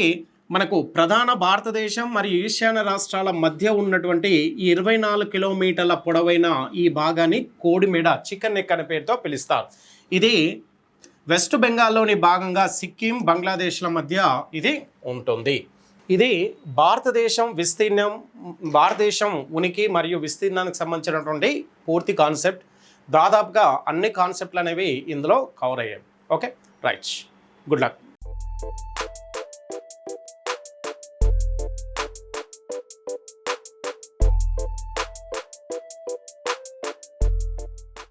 Speaker 1: మనకు ప్రధాన భారతదేశం మరియు ఈశాన్య రాష్ట్రాల మధ్య ఉన్నటువంటి ఈ 24 కిలోమీటర్ల పొడవైన ఈ భాగాన్ని కోడిమెడ చికెన్ నెక్ అనే పేరుతో పిలుస్తారు. ఇది వెస్ట్ బెంగాల్లోని భాగంగా సిక్కిం, బంగ్లాదేశ్ల మధ్య ఇది ఉంటుంది. ఇది భారతదేశం విస్తీర్ణం, భారతదేశం ఉనికి మరియు విస్తీర్ణానికి సంబంధించినటువంటి పూర్తి కాన్సెప్ట్. దాదాపుగా అన్ని కాన్సెప్ట్లు అనేవి ఇందులో కవర్ అయ్యాయి. Okay, right, good luck.